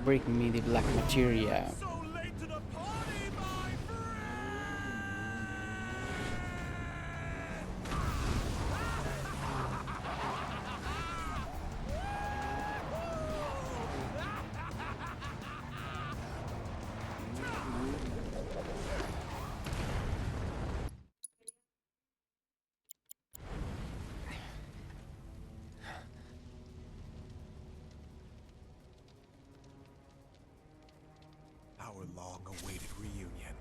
Bring me the black materia. So late to the party, my friend! Our long-awaited reunion.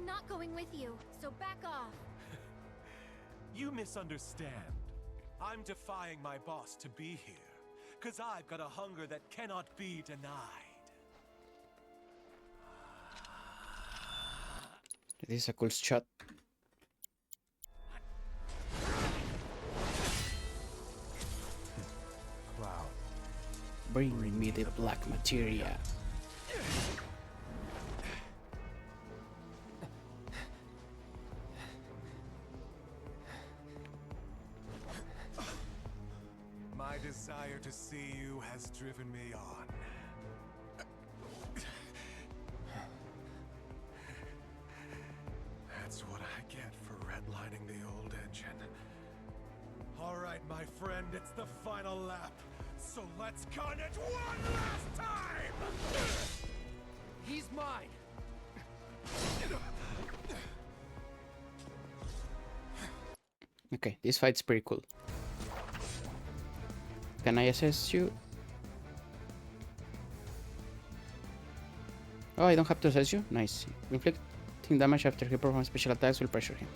I'm not going with you, so back off. You misunderstand. I'm defying my boss to be here, 'cause I've got a hunger that cannot be denied. This is a cool shot. Cloud. Bring me the black materia. My desire to see you has driven me on. That's what I get for redlining the old engine. All right, my friend, it's the final lap. So let's gun it one last time! He's mine! Okay, this fight's pretty cool. Can I assess you? Oh, I don't have to assess you? Nice. Inflicting damage after he performs special attacks will pressure him.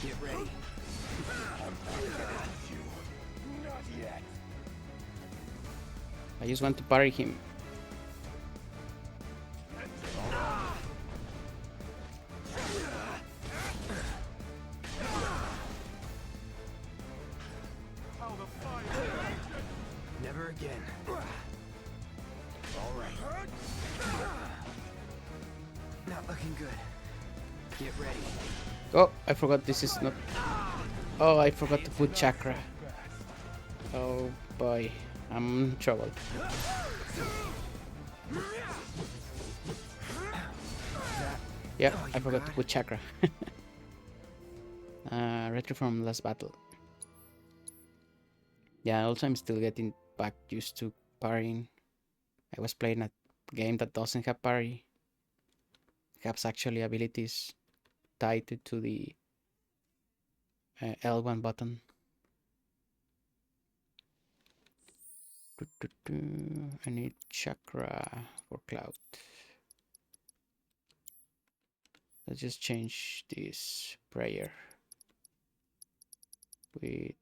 Get ready. I just want to parry him. Never again. All right. Not looking good. Get ready. Oh, I forgot this is not... Oh, I forgot to put chakra. Oh boy, I'm in trouble. Yeah, I forgot to put chakra. Retro from last battle. Yeah, also I'm still getting back used to parrying. I was playing a game that doesn't have parry. It has actually abilities tied to the L1 button. I need chakra for Cloud. Let's just change this prayer with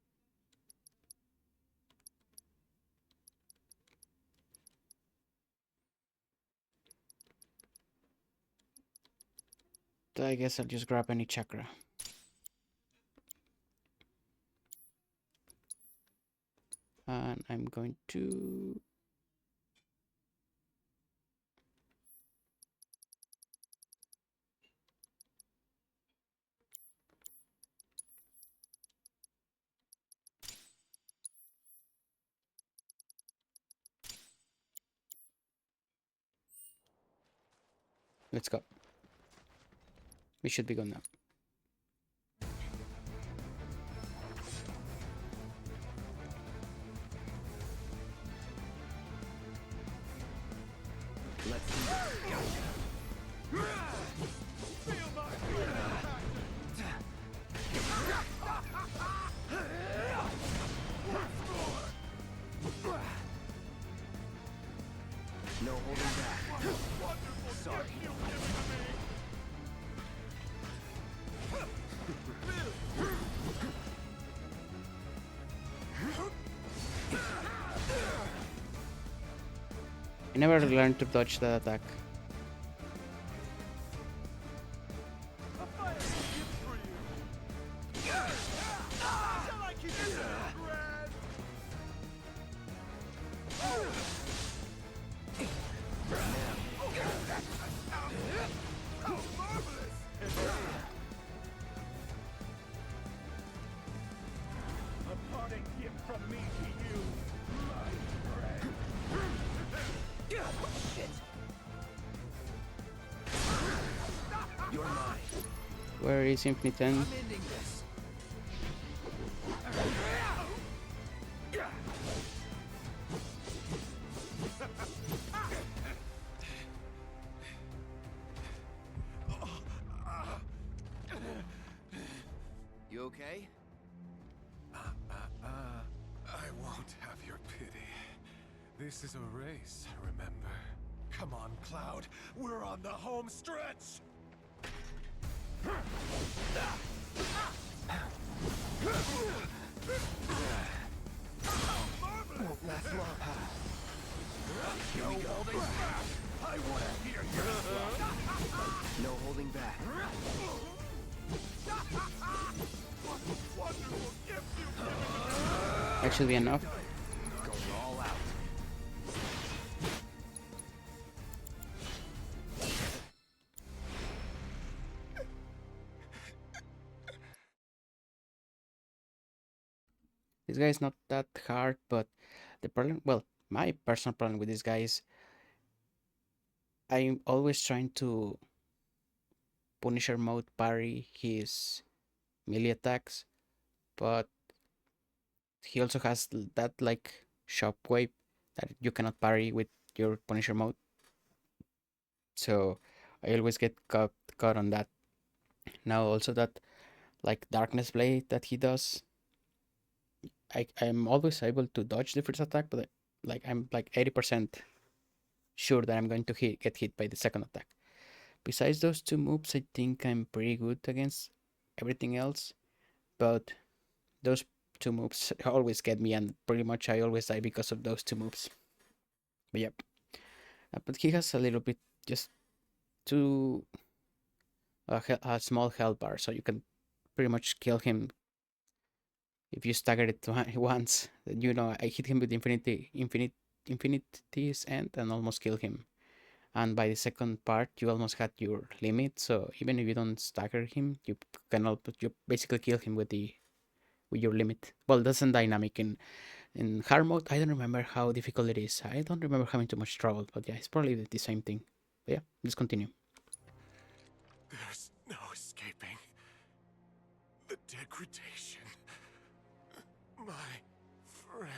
I guess I'll just grab any chakra. And I'm going to let's go. We should be good now. Let's do this. No holding back. Sorry. I never learned to dodge that attack. Where is Infinite 10? This is a race, remember? Come on, Cloud. We're on the home stretch! Won't last long. No holding back! I want to hear your stuff! No holding back. What wonderful gift you've given me! Actually enough. Going all out. This guy is not that hard, but the problem, well, my personal problem with this guy is I'm always trying to Punisher mode parry his melee attacks, but he also has that like shockwave that you cannot parry with your Punisher mode. So I always get caught on that. Now also that like Darkness Blade that he does, I'm always able to dodge the first attack, but like I'm like 80% sure that I'm going to get hit by the second attack. Besides those two moves, I think I'm pretty good against everything else, but those two moves always get me, and pretty much I always die because of those two moves. But yep. But he has a little bit just too a small health bar, so you can pretty much kill him if you stagger it once. You know, I hit him with infinity's end and almost kill him. And by the second part, you almost had your limit. So even if you don't stagger him, you basically kill him with your limit. Well, that's a dynamic in hard mode. I don't remember how difficult it is. I don't remember having too much trouble, but yeah, it's probably the same thing. But yeah, let's continue. There's no escaping the degradation. My friend.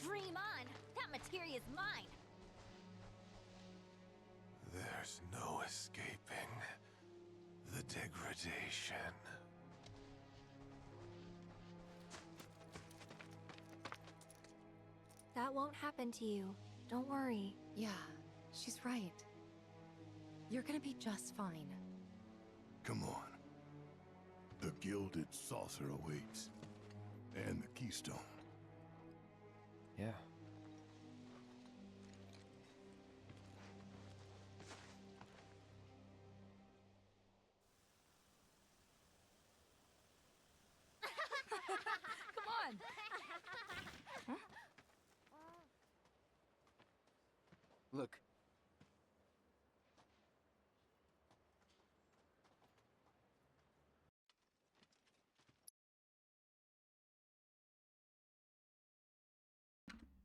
Dream on! That materia's mine! There's no escaping the degradation. That won't happen to you. Don't worry. Yeah, she's right. You're gonna be just fine. Come on. The gilded saucer awaits. And the keystone. Yeah. Come on! Look.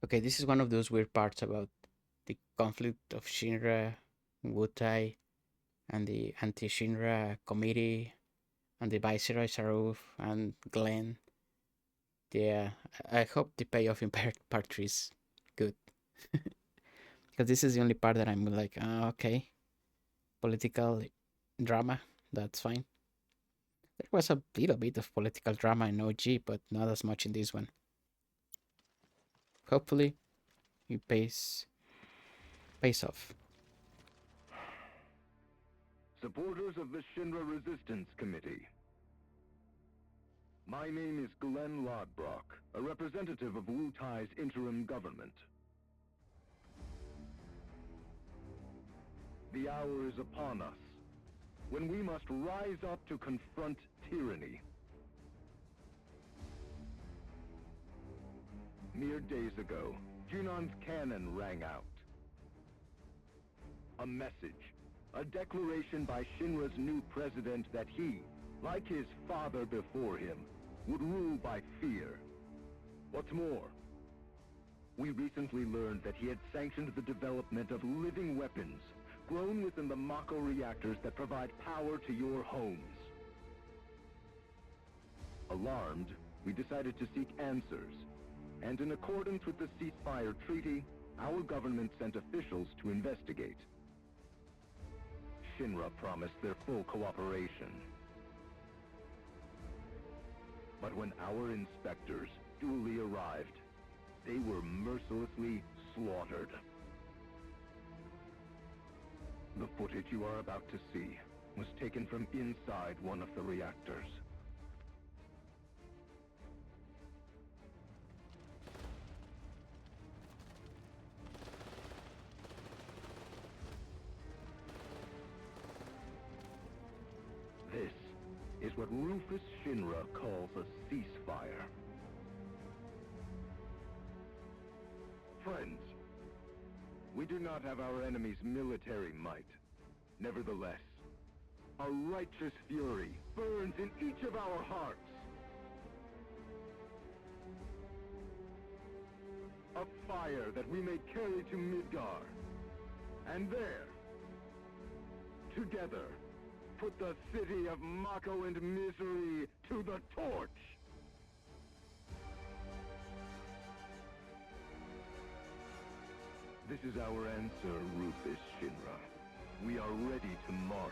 Okay, this is one of those weird parts about the conflict of Shinra, Wutai, and the anti-Shinra committee, and the Viceroy Saruf and Glenn. Yeah, I hope the payoff in part 3 is good. Because this is the only part that I'm like, okay, political drama, that's fine. There was a little bit of political drama in OG, but not as much in this one. Hopefully, it pays off. Supporters of the Shinra Resistance Committee. My name is Glenn Lodbrock, a representative of Wutai's interim government. The hour is upon us, when we must rise up to confront tyranny. Mere days ago, Junon's cannon rang out. A message, a declaration by Shinra's new president that he, like his father before him, would rule by fear. What's more, we recently learned that he had sanctioned the development of living weapons, thrown within the Mako reactors that provide power to your homes. Alarmed, we decided to seek answers, and in accordance with the ceasefire treaty, our government sent officials to investigate. Shinra promised their full cooperation. But when our inspectors duly arrived, they were mercilessly slaughtered. The footage you are about to see was taken from inside one of the reactors. This is what Rufus Shinra calls a ceasefire. Friends, we do not have our enemy's military might. Nevertheless, a righteous fury burns in each of our hearts. A fire that we may carry to Midgar. And there, together, put the city of Mako and misery to the torch! This is our answer, Rufus Shinra. We are ready to march.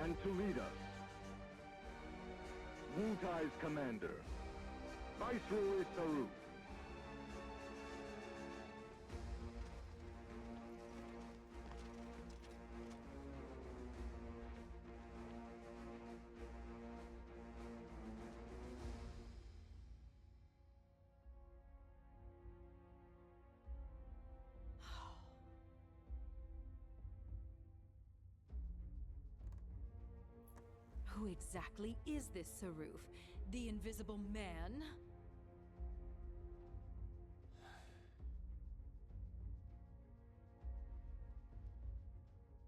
And to lead us, Wutai's commander, Viceroy Saru. Who exactly is this Saruf? The Invisible Man?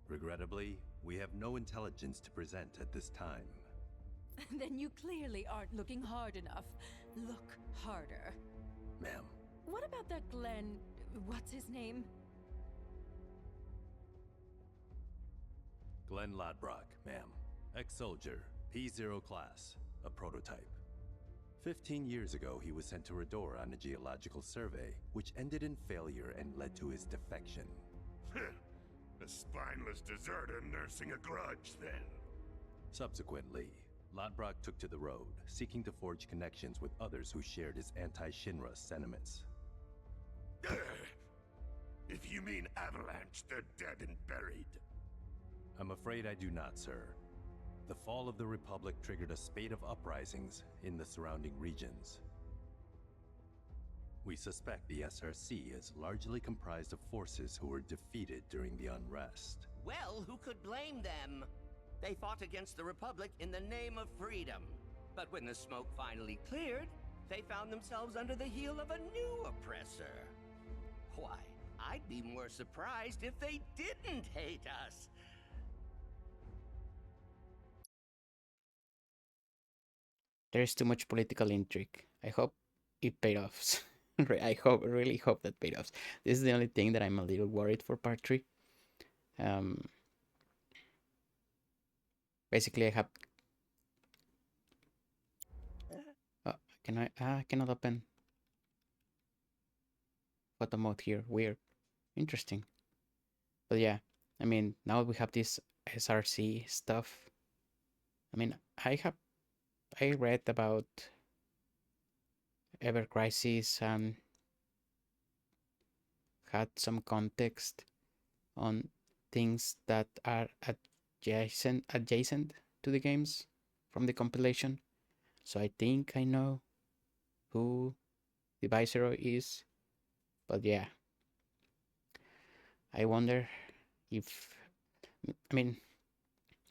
Regrettably, we have no intelligence to present at this time. Then you clearly aren't looking hard enough. Look harder. Ma'am. What about that Glenn... what's his name? Glenn Ladbrock, ma'am. Ex-soldier, P0 class, a prototype. 15 years ago, he was sent to Redor on a geological survey, which ended in failure and led to his defection. A spineless deserter nursing a grudge, then. Subsequently, Ladbrock took to the road, seeking to forge connections with others who shared his anti-Shinra sentiments. If you mean Avalanche, they're dead and buried. I'm afraid I do not, sir. The fall of the Republic triggered a spate of uprisings in the surrounding regions. We suspect the SRC is largely comprised of forces who were defeated during the unrest. Well, who could blame them? They fought against the Republic in the name of freedom. But when the smoke finally cleared, they found themselves under the heel of a new oppressor. Why, I'd be more surprised if they didn't hate us. There's too much political intrigue. I hope it paid off. Really hope that paid off. This is the only thing that I'm a little worried for part 3. Basically, I have... can I cannot open photo mode here. Weird. Interesting. But yeah, I mean, now we have this SRC stuff. I mean, I read about Ever Crisis and had some context on things that are adjacent to the games from the compilation. So I think I know who the Viceroy is. But yeah, I wonder if... I mean,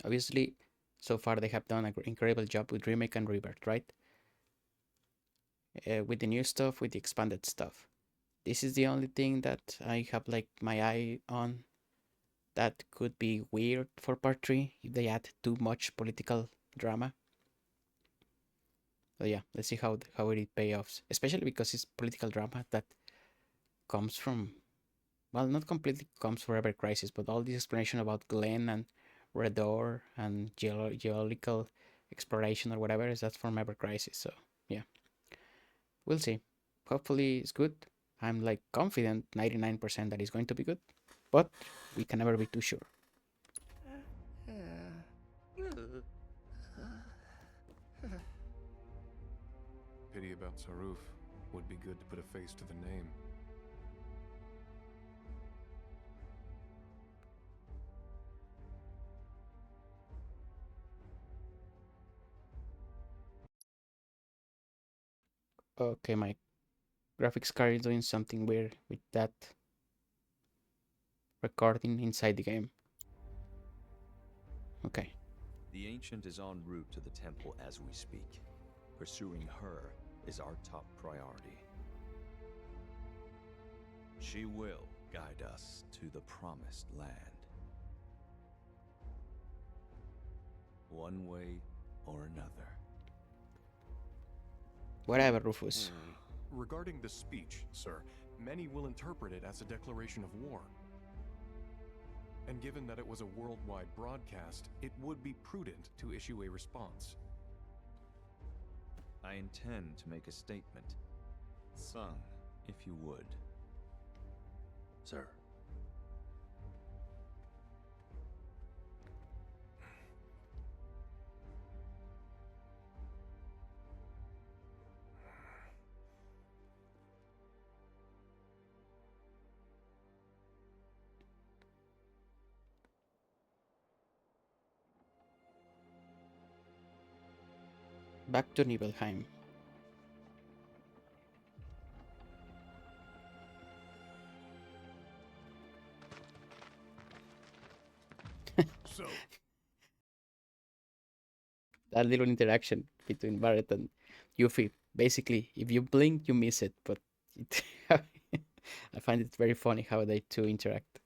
obviously, so far they have done an incredible job with Remake and Rebirth, right? With the new stuff, with the expanded stuff. This is the only thing that I have like my eye on that could be weird for part 3 if they add too much political drama. But yeah, let's see how it pay off, especially because it's political drama that comes from, well, not completely comes from Ever Crisis, but all this explanation about Glen and Redor and geological exploration or whatever is that from Ever Crisis. So yeah, we'll see. Hopefully it's good. I'm like confident 99% that it's going to be good, but we can never be too sure. Pity about Saruf. Would be good to put a face to the name. Okay, my graphics card is doing something weird with that recording inside the game. Okay. The Ancient is en route to the temple as we speak. Pursuing her is our top priority. She will guide us to the Promised Land. One way or another. Whatever, Rufus. Regarding the speech, sir, many will interpret it as a declaration of war. And given that it was a worldwide broadcast, it would be prudent to issue a response. I intend to make a statement. Sung, if you would. Sir. Back to Nibelheim. So, that little interaction between Barret and Yuffie. Basically, if you blink, you miss it, but it I find it very funny how they two interact.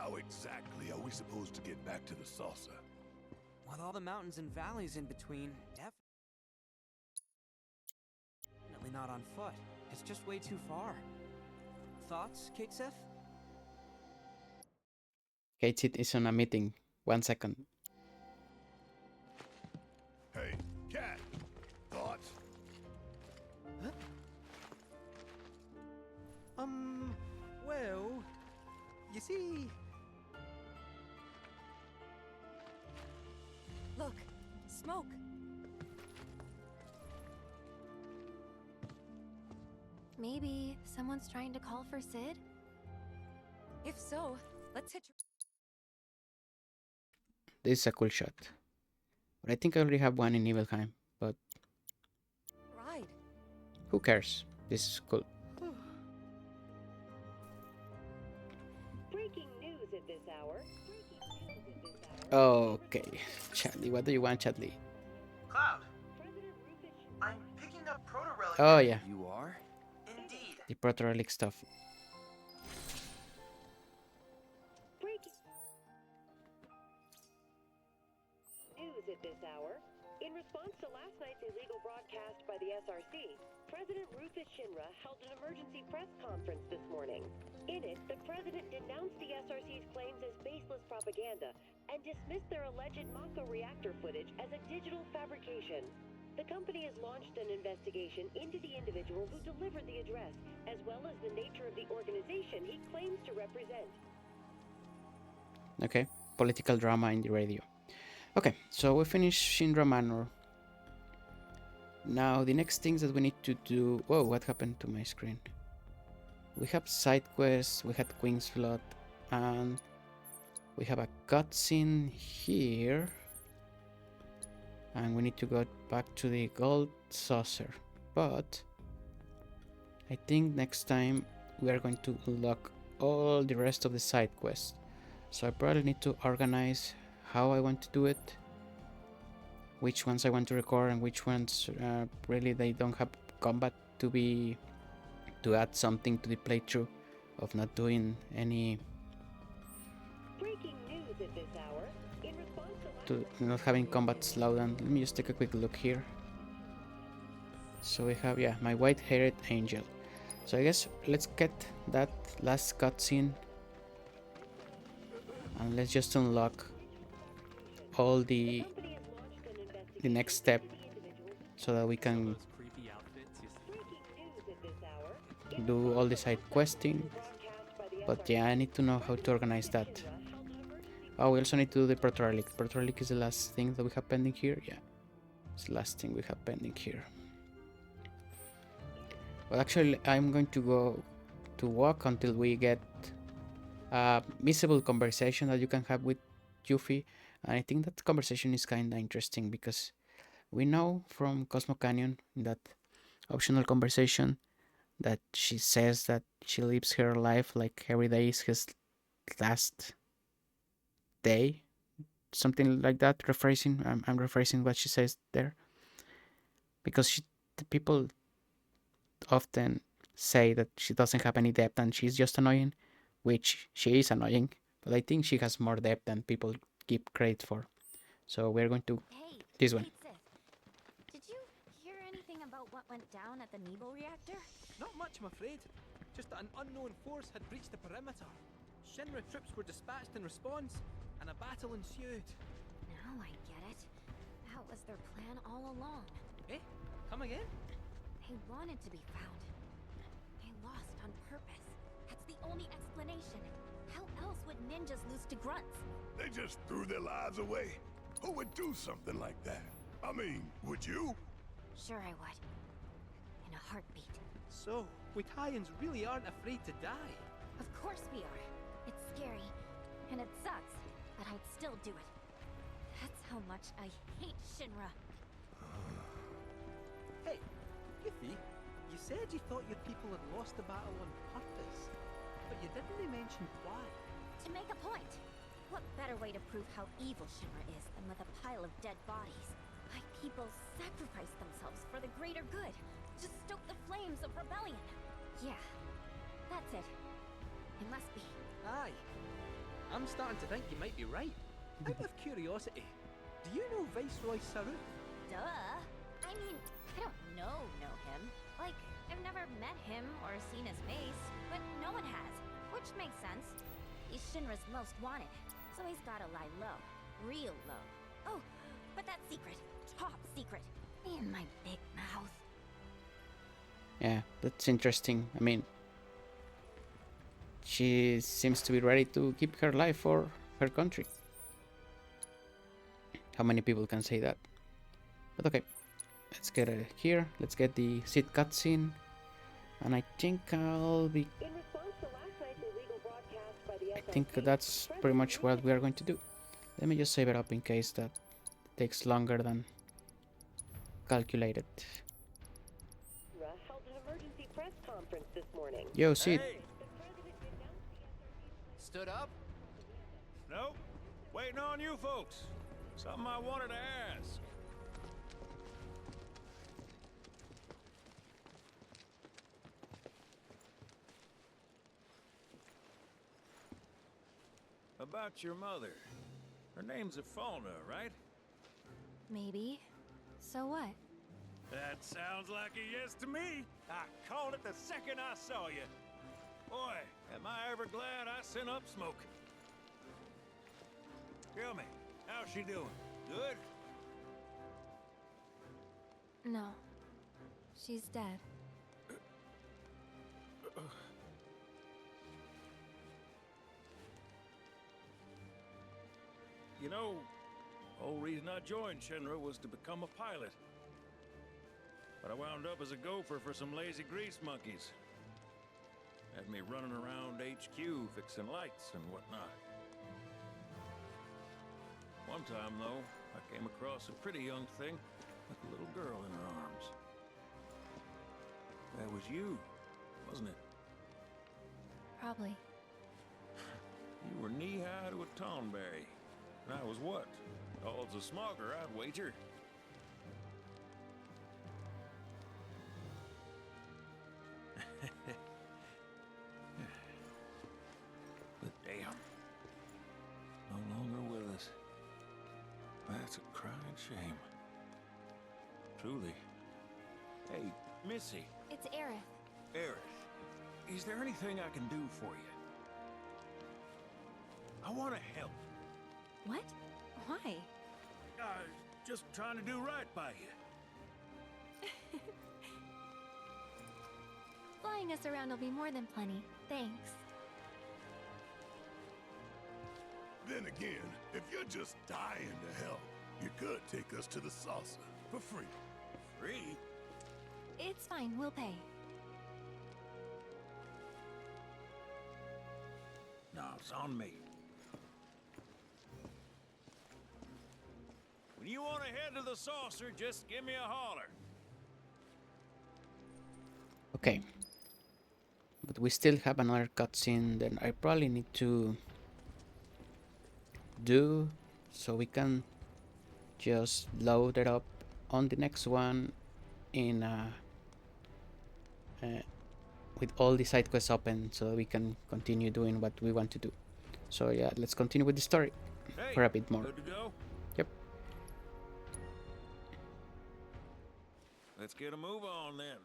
how exactly are we supposed to get back to the saucer? With all the mountains and valleys in between, definitely not on foot. It's just way too far. Thoughts, Ch11? Kate is on a meeting. 1 second. Hey, cat. Thoughts? Huh? Well, you see... Look, smoke. Maybe someone's trying to call for Sid? If so, let's hit. This is a cool shot. But I think I already have one in Nibelheim, but Ride. who cares? This is cool. Breaking news at this hour. Okay, Chadley, what do you want, Chadley? Cloud, I'm picking up proto-relic. Oh yeah, You are? Indeed. the proto-relic stuff. Breaking news at this hour. In response to last night's illegal broadcast by the SRC, President Rufus Shinra held an emergency press conference this morning. In it, the president denounced the SRC's claims as baseless propaganda and dismissed their alleged Mako reactor footage as a digital fabrication. The company has launched an investigation into the individual who delivered the address, as well as the nature of the organization he claims to represent. Okay, political drama in the radio. Okay, so we finished Shinra Manor. Now the next things that we need to do... Whoa, what happened to my screen? We have Sidequests, we had Queen's Flood, and we have a cutscene here. And we need to go back to the Gold Saucer. But I think next time we are going to unlock all the rest of the side quests. So I probably need to organize how I want to do it, which ones I want to record and which ones really they don't have combat to add something to the playthrough of not doing any Breaking news at this hour. In response to to not having combat slowdown. Let me just take a quick look here. So we have, yeah, my white-haired angel. So I guess let's get that last cutscene and let's just unlock all the next step so that we can do all the side questing. But yeah, I need to know how to organize that. Oh, we also need to do the Proto Relic. Proto Relic is the last thing that we have pending here. Yeah, it's the last thing we have pending here. But actually, I'm going to go to walk until we get a visible conversation that you can have with Yuffie. And I think that conversation is kind of interesting because we know from Cosmo Canyon, in that optional conversation, that she says that she lives her life like every day is his last day, something like that. Rephrasing, I'm rephrasing what she says there, because the people often say that she doesn't have any depth and she's just annoying, which she is annoying, but I think she has more depth than people give credit for. So we're going to this one. Did you hear anything about what went down at the Nebo reactor? Not much, I'm afraid. Just that an unknown force had breached the perimeter. Shinra troops were dispatched in response, and a battle ensued. Now I get it. That was their plan all along. Eh? Come again? They wanted to be found. They lost on purpose. That's the only explanation. How else would ninjas lose to grunts? They just threw their lives away. Who would do something like that? I mean, would you? Sure I would. In a heartbeat. So, we Italians really aren't afraid to die? Of course we are. It's scary, and it sucks, but I'd still do it. That's how much I hate Shinra. Hey, Yuffie, you said you thought your people had lost the battle on purpose, but you didn't really mention why. To make a point. What better way to prove how evil Shinra is than with a pile of dead bodies? My people sacrificed themselves for the greater good, to stoke the flames of rebellion. Yeah, that's it. It must be. Aye. I'm starting to think you might be right. Out of curiosity, do you know Viceroy Saru? Duh. I mean, I don't know him. Like, I've never met him or seen his face, but no one has, which makes sense. He's Shinra's most wanted, so he's gotta lie low. Real low. Oh, but that's secret. Top secret. In my big mouth. Yeah, that's interesting. I mean, she seems to be ready to give her life for her country. How many people can say that? But okay, let's get it here. Let's get the Sid cutscene. And I think I'll be... I think that's pretty much what we are going to do. Let me just save it up in case that takes longer than calculated. Held an emergency press conference this morning. Yo, Sid. Hey. Stood up? Nope. Waiting on you folks. Something I wanted to ask. About your mother. Her name's Afalna, right? Maybe. So what? That sounds like a yes to me. I called it the second I saw you. Boy, am I ever glad I sent up smoke. Tell me, how's she doing? Good? No. She's dead. You know, the whole reason I joined Shinra was to become a pilot. But I wound up as a gopher for some lazy grease monkeys. Had me running around HQ fixing lights and whatnot. One time, though, I came across a pretty young thing with a little girl in her arms. That was you, wasn't it? Probably. You were knee-high to a tonberry. And I was what? Odds a smogger, I'd wager. But damn, no longer with us. That's a crying shame. Truly. Hey, Missy. It's Aerith. Aerith. Is there anything I can do for you? I want to help. What? Why? Just trying to do right by you. Flying us around will be more than plenty. Thanks. Then again, if you're just dying to help, you could take us to the saucer for free. Free? It's fine, we'll pay. No, it's on me. When you want to head to the saucer, just give me a holler. Okay. But we still have another cutscene that I probably need to do so we can just load it up on the next one in with all the side quests open so we can continue doing what we want to do. So yeah, let's continue with the story for a bit more. Good to go? Yep. Let's get a move on then.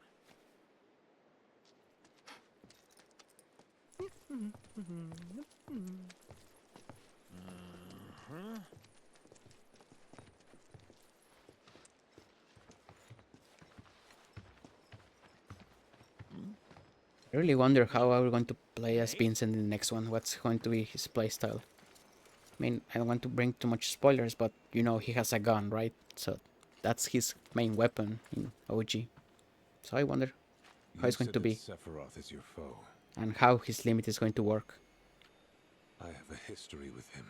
I really wonder how we're going to play as Vincent in the next one. What's going to be his playstyle? I mean, I don't want to bring too much spoilers, but you know he has a gun, right? So that's his main weapon in OG. So I wonder how it's going to be. Sephiroth is your foe. And how his limit is going to work. I have a history with him.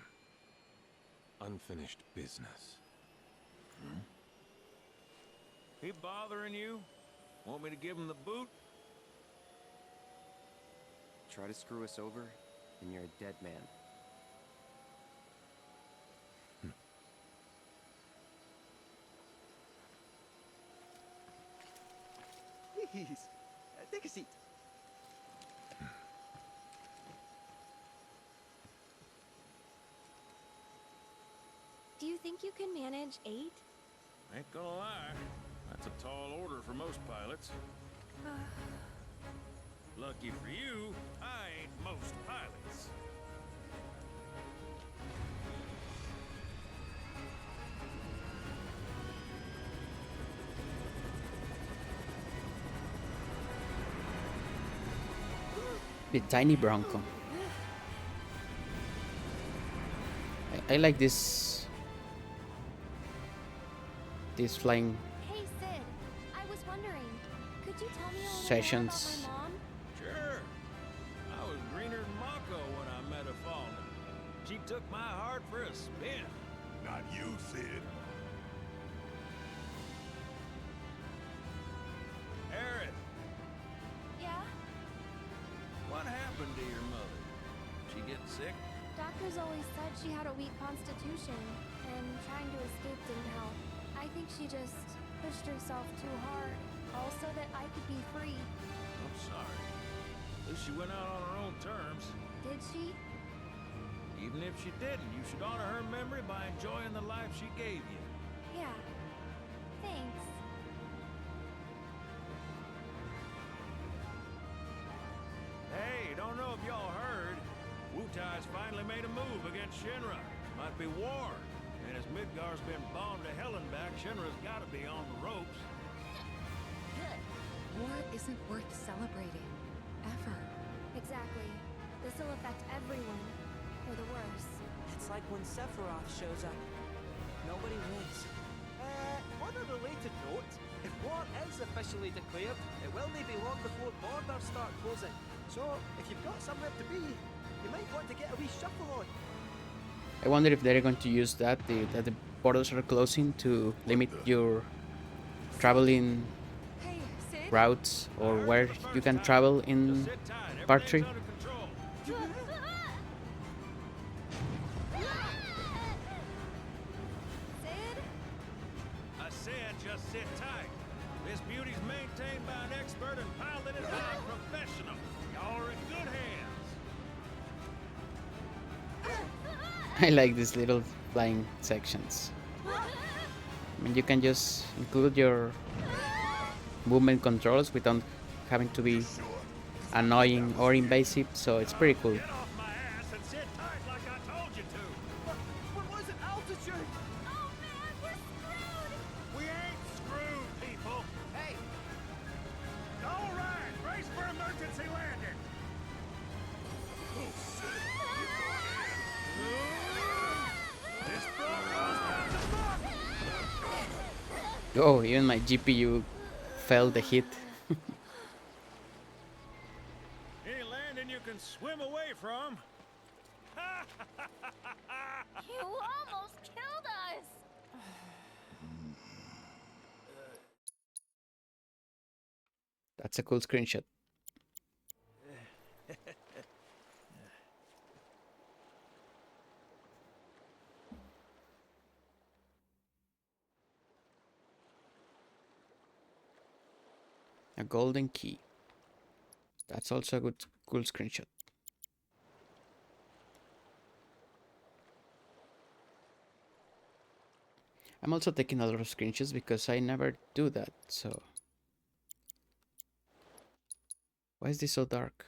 Unfinished business. He bothering you? Want me to give him the boot? Try to screw us over, and you're a dead man. Please, take a seat. Do you think you can manage 8? Ain't gonna lie, that's a tall order for most pilots. Lucky for you, I ain't most pilots. The tiny Bronco. I like this flying Hey Sid, I was wondering, could you tell me a little sessions. more about my mom? Sure. I was greener than Mako when I met her fallen. She took my heart for a spin. Not you, Sid. Aerith, Yeah? what happened to your mother? She get sick? Doctors always said she had a weak constitution, and trying to escape didn't help. I think she just pushed herself too hard, all so that I could be free. I'm sorry. At least she went out on her own terms. Did she? Even if she didn't, you should honor her memory by enjoying the life she gave you. Yeah. Thanks. Hey, don't know if y'all heard. Wutai's finally made a move against Shinra. Might be war. And as Midgar's been bombed to hell and back, Shinra's gotta be on the ropes. Good. War isn't worth celebrating. Ever. Exactly. This'll affect everyone. For the worse. It's like when Sephiroth shows up. Nobody wins. On a related note, if war is officially declared, it will not be long before borders start closing. So, if you've got somewhere to be, you might want to get a wee shuffle on. I wonder if they're going to use that the borders are closing to limit your traveling routes or where you can travel in part 3. I said just sit tight. This beauty's maintained by an expert and piloted by a professional. Y'all are in good hands. I like these little flying sections. I mean, you can just include your movement controls without having to be annoying or invasive, so it's pretty cool. Get off my ass and sit tight like I told you to. What was it, altitude? Oh man, we're screwed! We ain't screwed, people. Hey, All right, brace for emergency landing. This Broncos got the fuck. Oh, even my GPU felt the hit. Any landing you can swim away from. You almost killed us! That's a cool screenshot. A golden key. That's also a cool screenshot. I'm also taking a lot of screenshots because I never do that, so... Why is this so dark?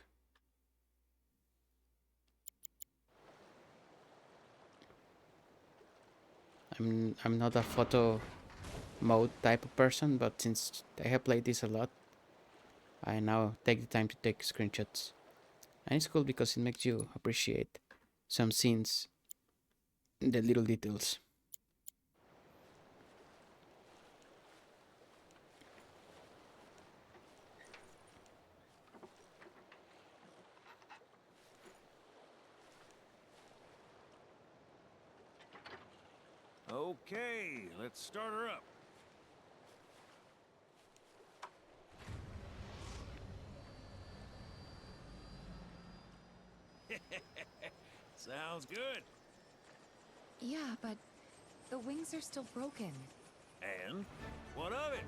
I'm not a photo mode type of person, but since I have played this a lot, I now take the time to take screenshots. And it's cool because it makes you appreciate some scenes, the little details. Okay, let's start her up. Sounds good. Yeah, but the wings are still broken. And what of it?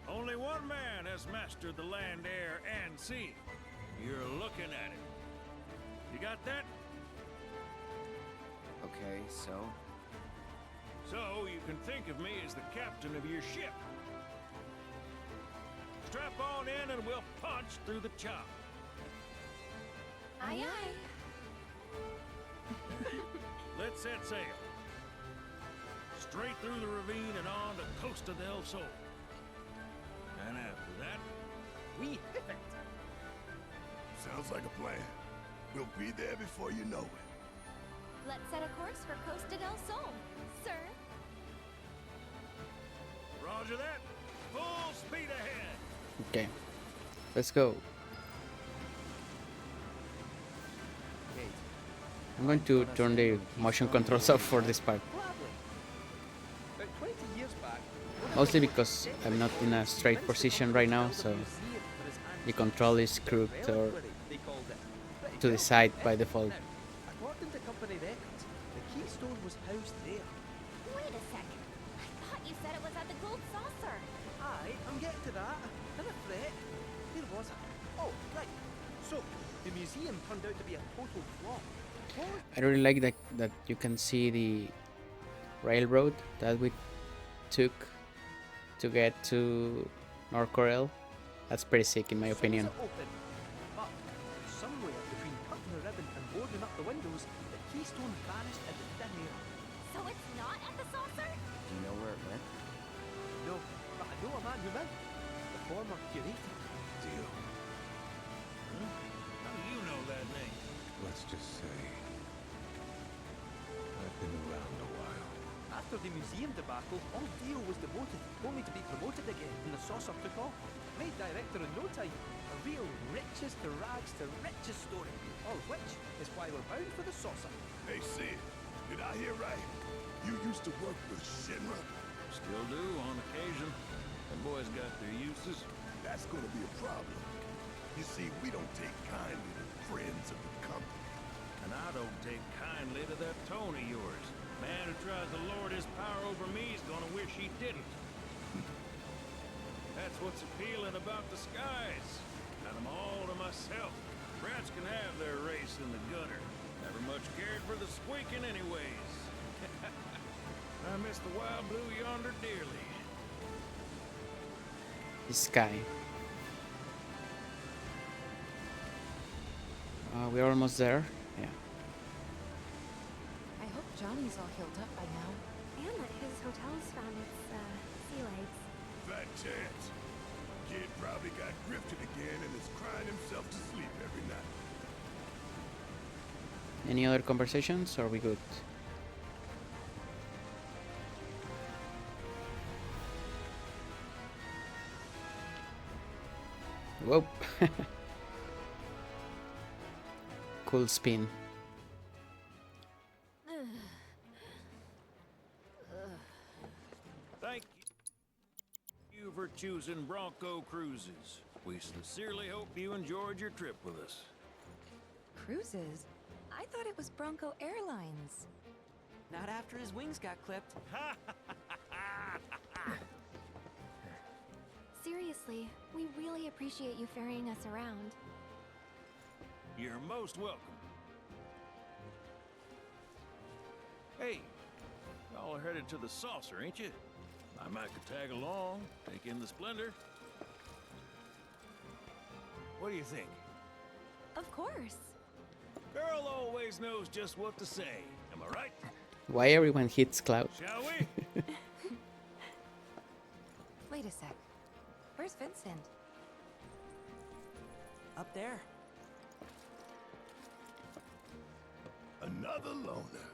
Only one man has mastered the land, air, and sea. You're looking at it. You got that? Okay, so? So you can think of me as the captain of your ship. Strap on in and we'll punch through the chop. Aye, aye. Let's set sail. Straight through the ravine and on to Costa del Sol. And after that, we hit it. Sounds like a plan. We'll be there before you know it. Let's set a course for Costa del Sol, sir. Roger that. Full speed ahead. Okay, let's go. I'm going to turn the motion controls off for this part. About 20 years back, Mostly because I'm not in a straight position right now, so the control is crooked or to the side by default. according to company records, the keystone was housed there. Wait a second. I thought you said it was at the Gold Saucer. Aye, I'm getting to that. In a fret. Where was it? Oh, right. So, the museum turned out to be a total flop. I really like that you can see the railroad that we took to get to North Korea. That's pretty sick in my opinion. Open. But somewhere between cutting the ribbon and boarding up the windows, the keystone vanished into thin air. So it's not at the saucer? Do you know where it went? No, but I know a man who might. The former curator. Deal. How do you know that name? Let's just say I've been around a while. After the museum debacle, all Dio was demoted, only to be promoted again when the saucer took off. Made director in no time. A real riches to rags to riches story. All of which is why we're bound for the saucer. Hey, Sid, did I hear right? You used to work with Shinra? Still do on occasion. The boys got their uses. That's gonna be a problem. You see, we don't take kindly to friends of the company. And I don't take kindly to that tone of yours. Man who tries to lord his power over me is gonna wish he didn't. That's what's appealing about the skies. Got them all to myself. Rats can have their race in the gutter. Never much cared for the squeaking anyways. I miss the wild blue yonder dearly. The sky. We're almost there. Yeah. I hope Johnny's all healed up by now. And that his hotel's found its, sea legs. Fat chance. Kid probably got grifted again and is crying himself to sleep every night. Any other conversations, or are we good? Whoa. Cool spin. Thank you for choosing Bronco Cruises. We sincerely hope you enjoyed your trip with us. Cruises? I thought it was Bronco Airlines. Not after his wings got clipped. Seriously, we really appreciate you ferrying us around. You're most welcome. Hey, y'all are headed to the saucer, ain't you? I might could tag along, take in the splendor. What do you think? Of course. Girl always knows just what to say. Am I right? Why everyone hits Cloud? Shall we? Wait a sec. Where's Vincent? Up there. Another loner.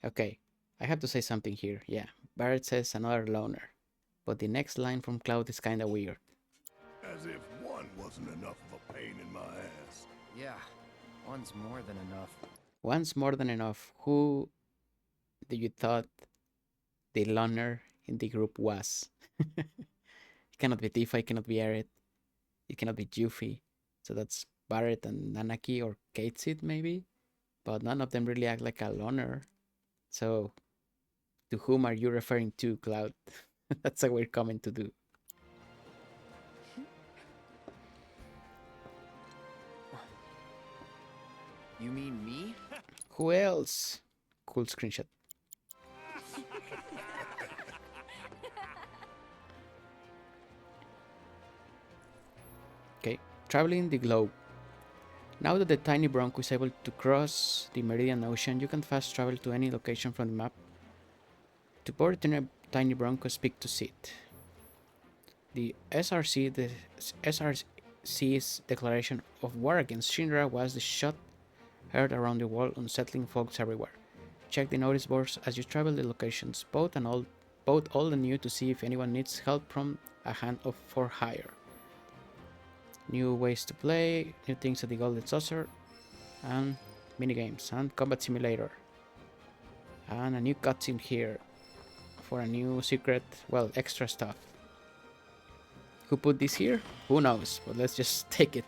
Okay, I have to say something here. Yeah, Barrett says another loner. But the next line from Cloud is kinda weird. As if one wasn't enough of a pain in my ass. Yeah, one's more than enough. Once more than enough. Who do you thought the loner in the group was? It cannot be Tifa, it cannot be Aerith, it cannot be Yuffie. So that's Barrett and Nanaki or Katesid maybe? But none of them really act like a loner. So, to whom are you referring to, Cloud? That's a weird comment to do. You mean me? Who else? Cool screenshot. Okay, traveling the globe. Now that the tiny Bronco is able to cross the Meridian Ocean, you can fast travel to any location from the map. To board the tiny Bronco, speak to Sid. The SRC's declaration of war against Shinra was the shot heard around the world, unsettling folks everywhere. Check the notice boards as you travel the locations, both old and new, to see if anyone needs help from a hand of for hire. New ways to play, new things at the Golden Saucer, and minigames, and combat simulator. And a new cutscene here for a new secret, well, extra stuff. Who put this here? Who knows, but let's just take it.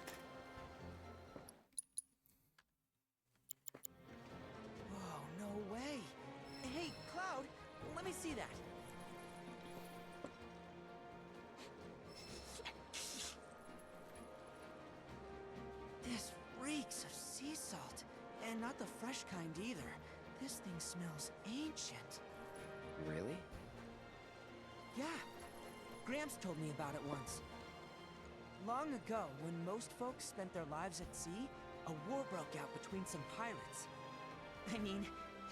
Whoa, no way. Hey, Cloud, let me see that. This reeks of sea salt, and not the fresh kind either. This thing smells ancient. Really? Yeah, Gramps told me about it once. Long ago, when most folks spent their lives at sea, a war broke out between some pirates. I mean,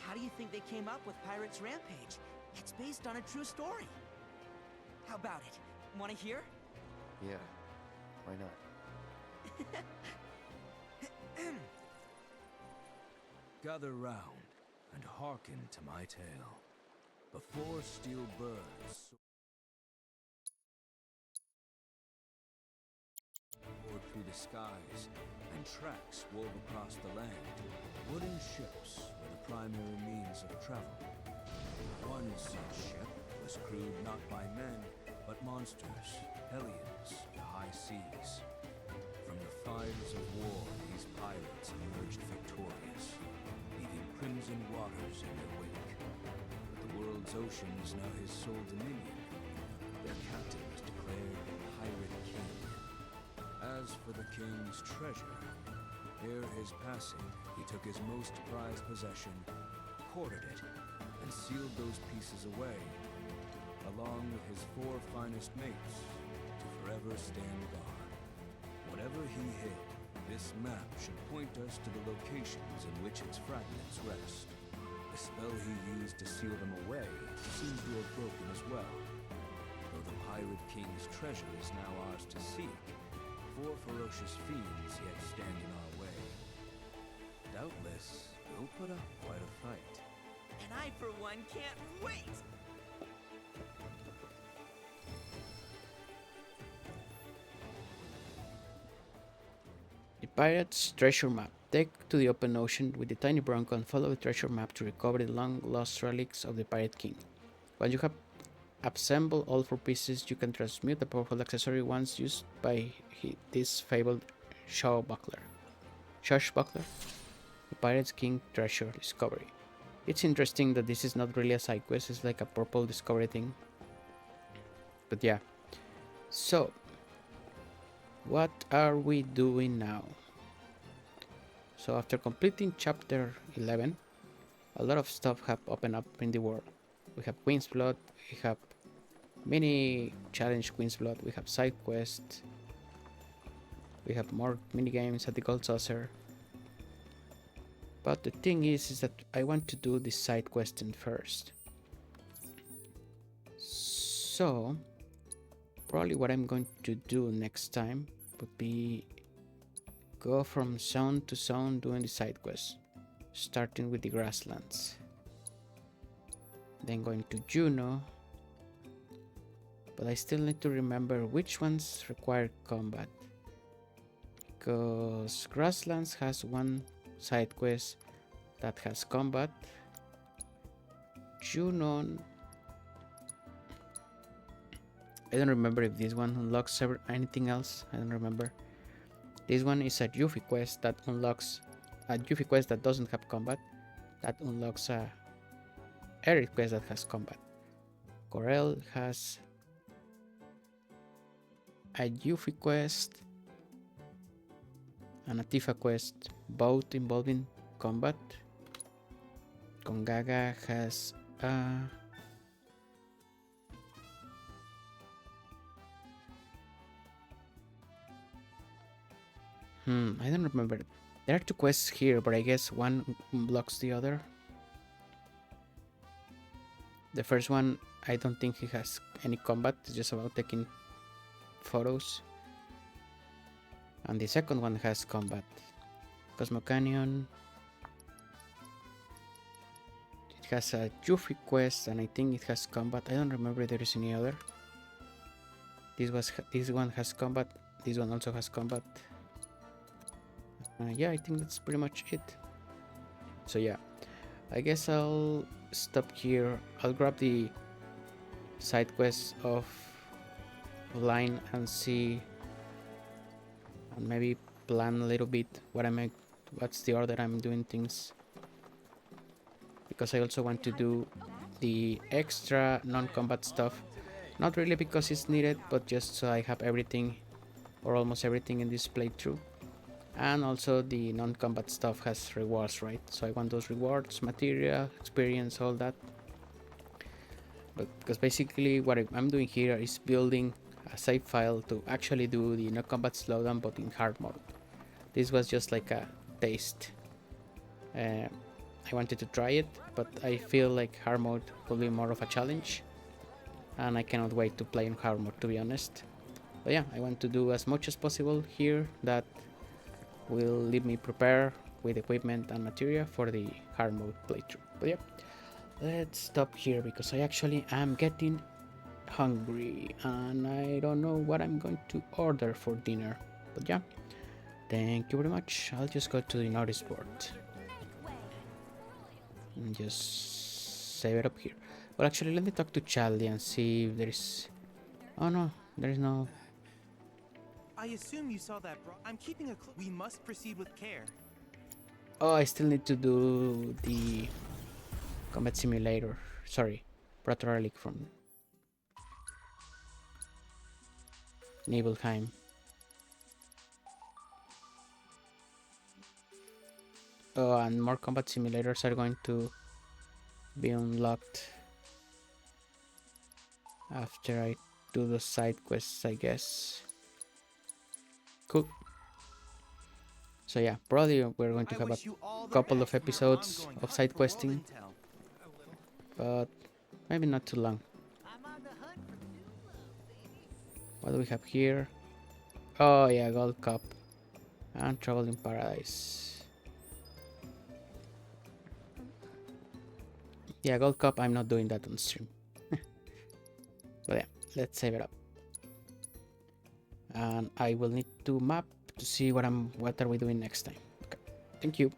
how do you think they came up with Pirates Rampage? It's based on a true story. How about it? Want to hear? Yeah, why not? Gather round and hearken to my tale. Before steel burns, soared through the skies, and tracks wove across the land, wooden ships were the primary means of travel. One such ship was crewed not by men, but monsters, hellions, the high seas. From the fires of war, these pirates emerged victorious, leaving crimson waters in their wake. But the world's ocean is now his sole dominion. Their captain was declared Pirate King. As for the king's treasure, ere his passing, he took his most prized possession, quartered it, and sealed those pieces away, along with his 4 finest mates, to forever stand guard. Whatever he hid, This map should point us to the locations in which its fragments rest. The spell he used to seal them away seems to have broken as well. Though the Pirate King's treasure is now ours to seek, 4 ferocious fiends yet stand in our way. Doubtless, we'll put up quite a fight. And I, for one, can't wait! The Pirate's Treasure Map. Take to the open ocean with the tiny Bronco and follow the treasure map to recover the long-lost relics of the Pirate King. Once you have assembled all 4 pieces, you can transmute the powerful accessory once used by this fabled Swashbuckler. The Pirate King Treasure Discovery. It's interesting that this is not really a side quest, it's like a purple discovery thing. But yeah. So, what are we doing now? So after completing chapter 11, a lot of stuff have opened up in the world. We have Queen's Blood, we have mini challenge Queen's Blood, we have side quests, we have more mini games at the Gold Saucer. But the thing is that I want to do the side questing first. So probably what I'm going to do next time would be go from zone to zone doing the side quests, starting with the grasslands, then going to Juno, but I still need to remember which ones require combat, because grasslands has one side quest that has combat. Juno, I don't remember if this one unlocks anything else. I don't remember. This one is a Yuffie quest that unlocks a Yuffie quest that doesn't have combat. That unlocks a Eric quest that has combat. Corel has a Yuffie quest and a Tifa quest, both involving combat. Gongaga has a I don't remember. There are 2 quests here, but I guess one blocks the other. The first one, I don't think he has any combat. It's just about taking photos. And the second one has combat. Cosmo Canyon. It has a Yuffie quest, and I think it has combat. I don't remember if there is any other. This one has combat. This one also has combat. Yeah, I think that's pretty much it. So yeah, I guess I'll stop here. I'll grab the side quests offline and see, and maybe plan a little bit what's the order I'm doing things, because I also want to do the extra non-combat stuff, not really because it's needed, but just so I have everything or almost everything in this playthrough. And also the non-combat stuff has rewards, right? So I want those rewards, material, experience, all that. But because basically what I'm doing here is building a save file to actually do the no combat slowdown, but in hard mode. This was just like a taste. I wanted to try it, but I feel like hard mode will be more of a challenge, and I cannot wait to play in hard mode, to be honest. But yeah, I want to do as much as possible here that will leave me prepared with equipment and material for the hard mode playthrough. But yeah, let's stop here because I actually am getting hungry and I don't know what I'm going to order for dinner. But yeah, thank you very much. I'll just go to the notice board and just save it up here. Well, actually, let me talk to Charlie and see if there is... Oh no, there is no... I assume you saw that, bro. I'm keeping a we must proceed with care. Oh, I still need to do the combat simulator. Sorry, Proto Relic from Nibelheim. Oh, and more combat simulators are going to be unlocked after I do the side quests, I guess. Cool. So yeah, probably we're going to have a couple of episodes of side questing, but maybe not too long. What do we have here? Oh yeah, Gold Cup and Travel in Paradise. Yeah, Gold Cup, I'm not doing that on stream. But yeah, let's save it up. And I will need to map to see what are we doing next time. Okay, thank you.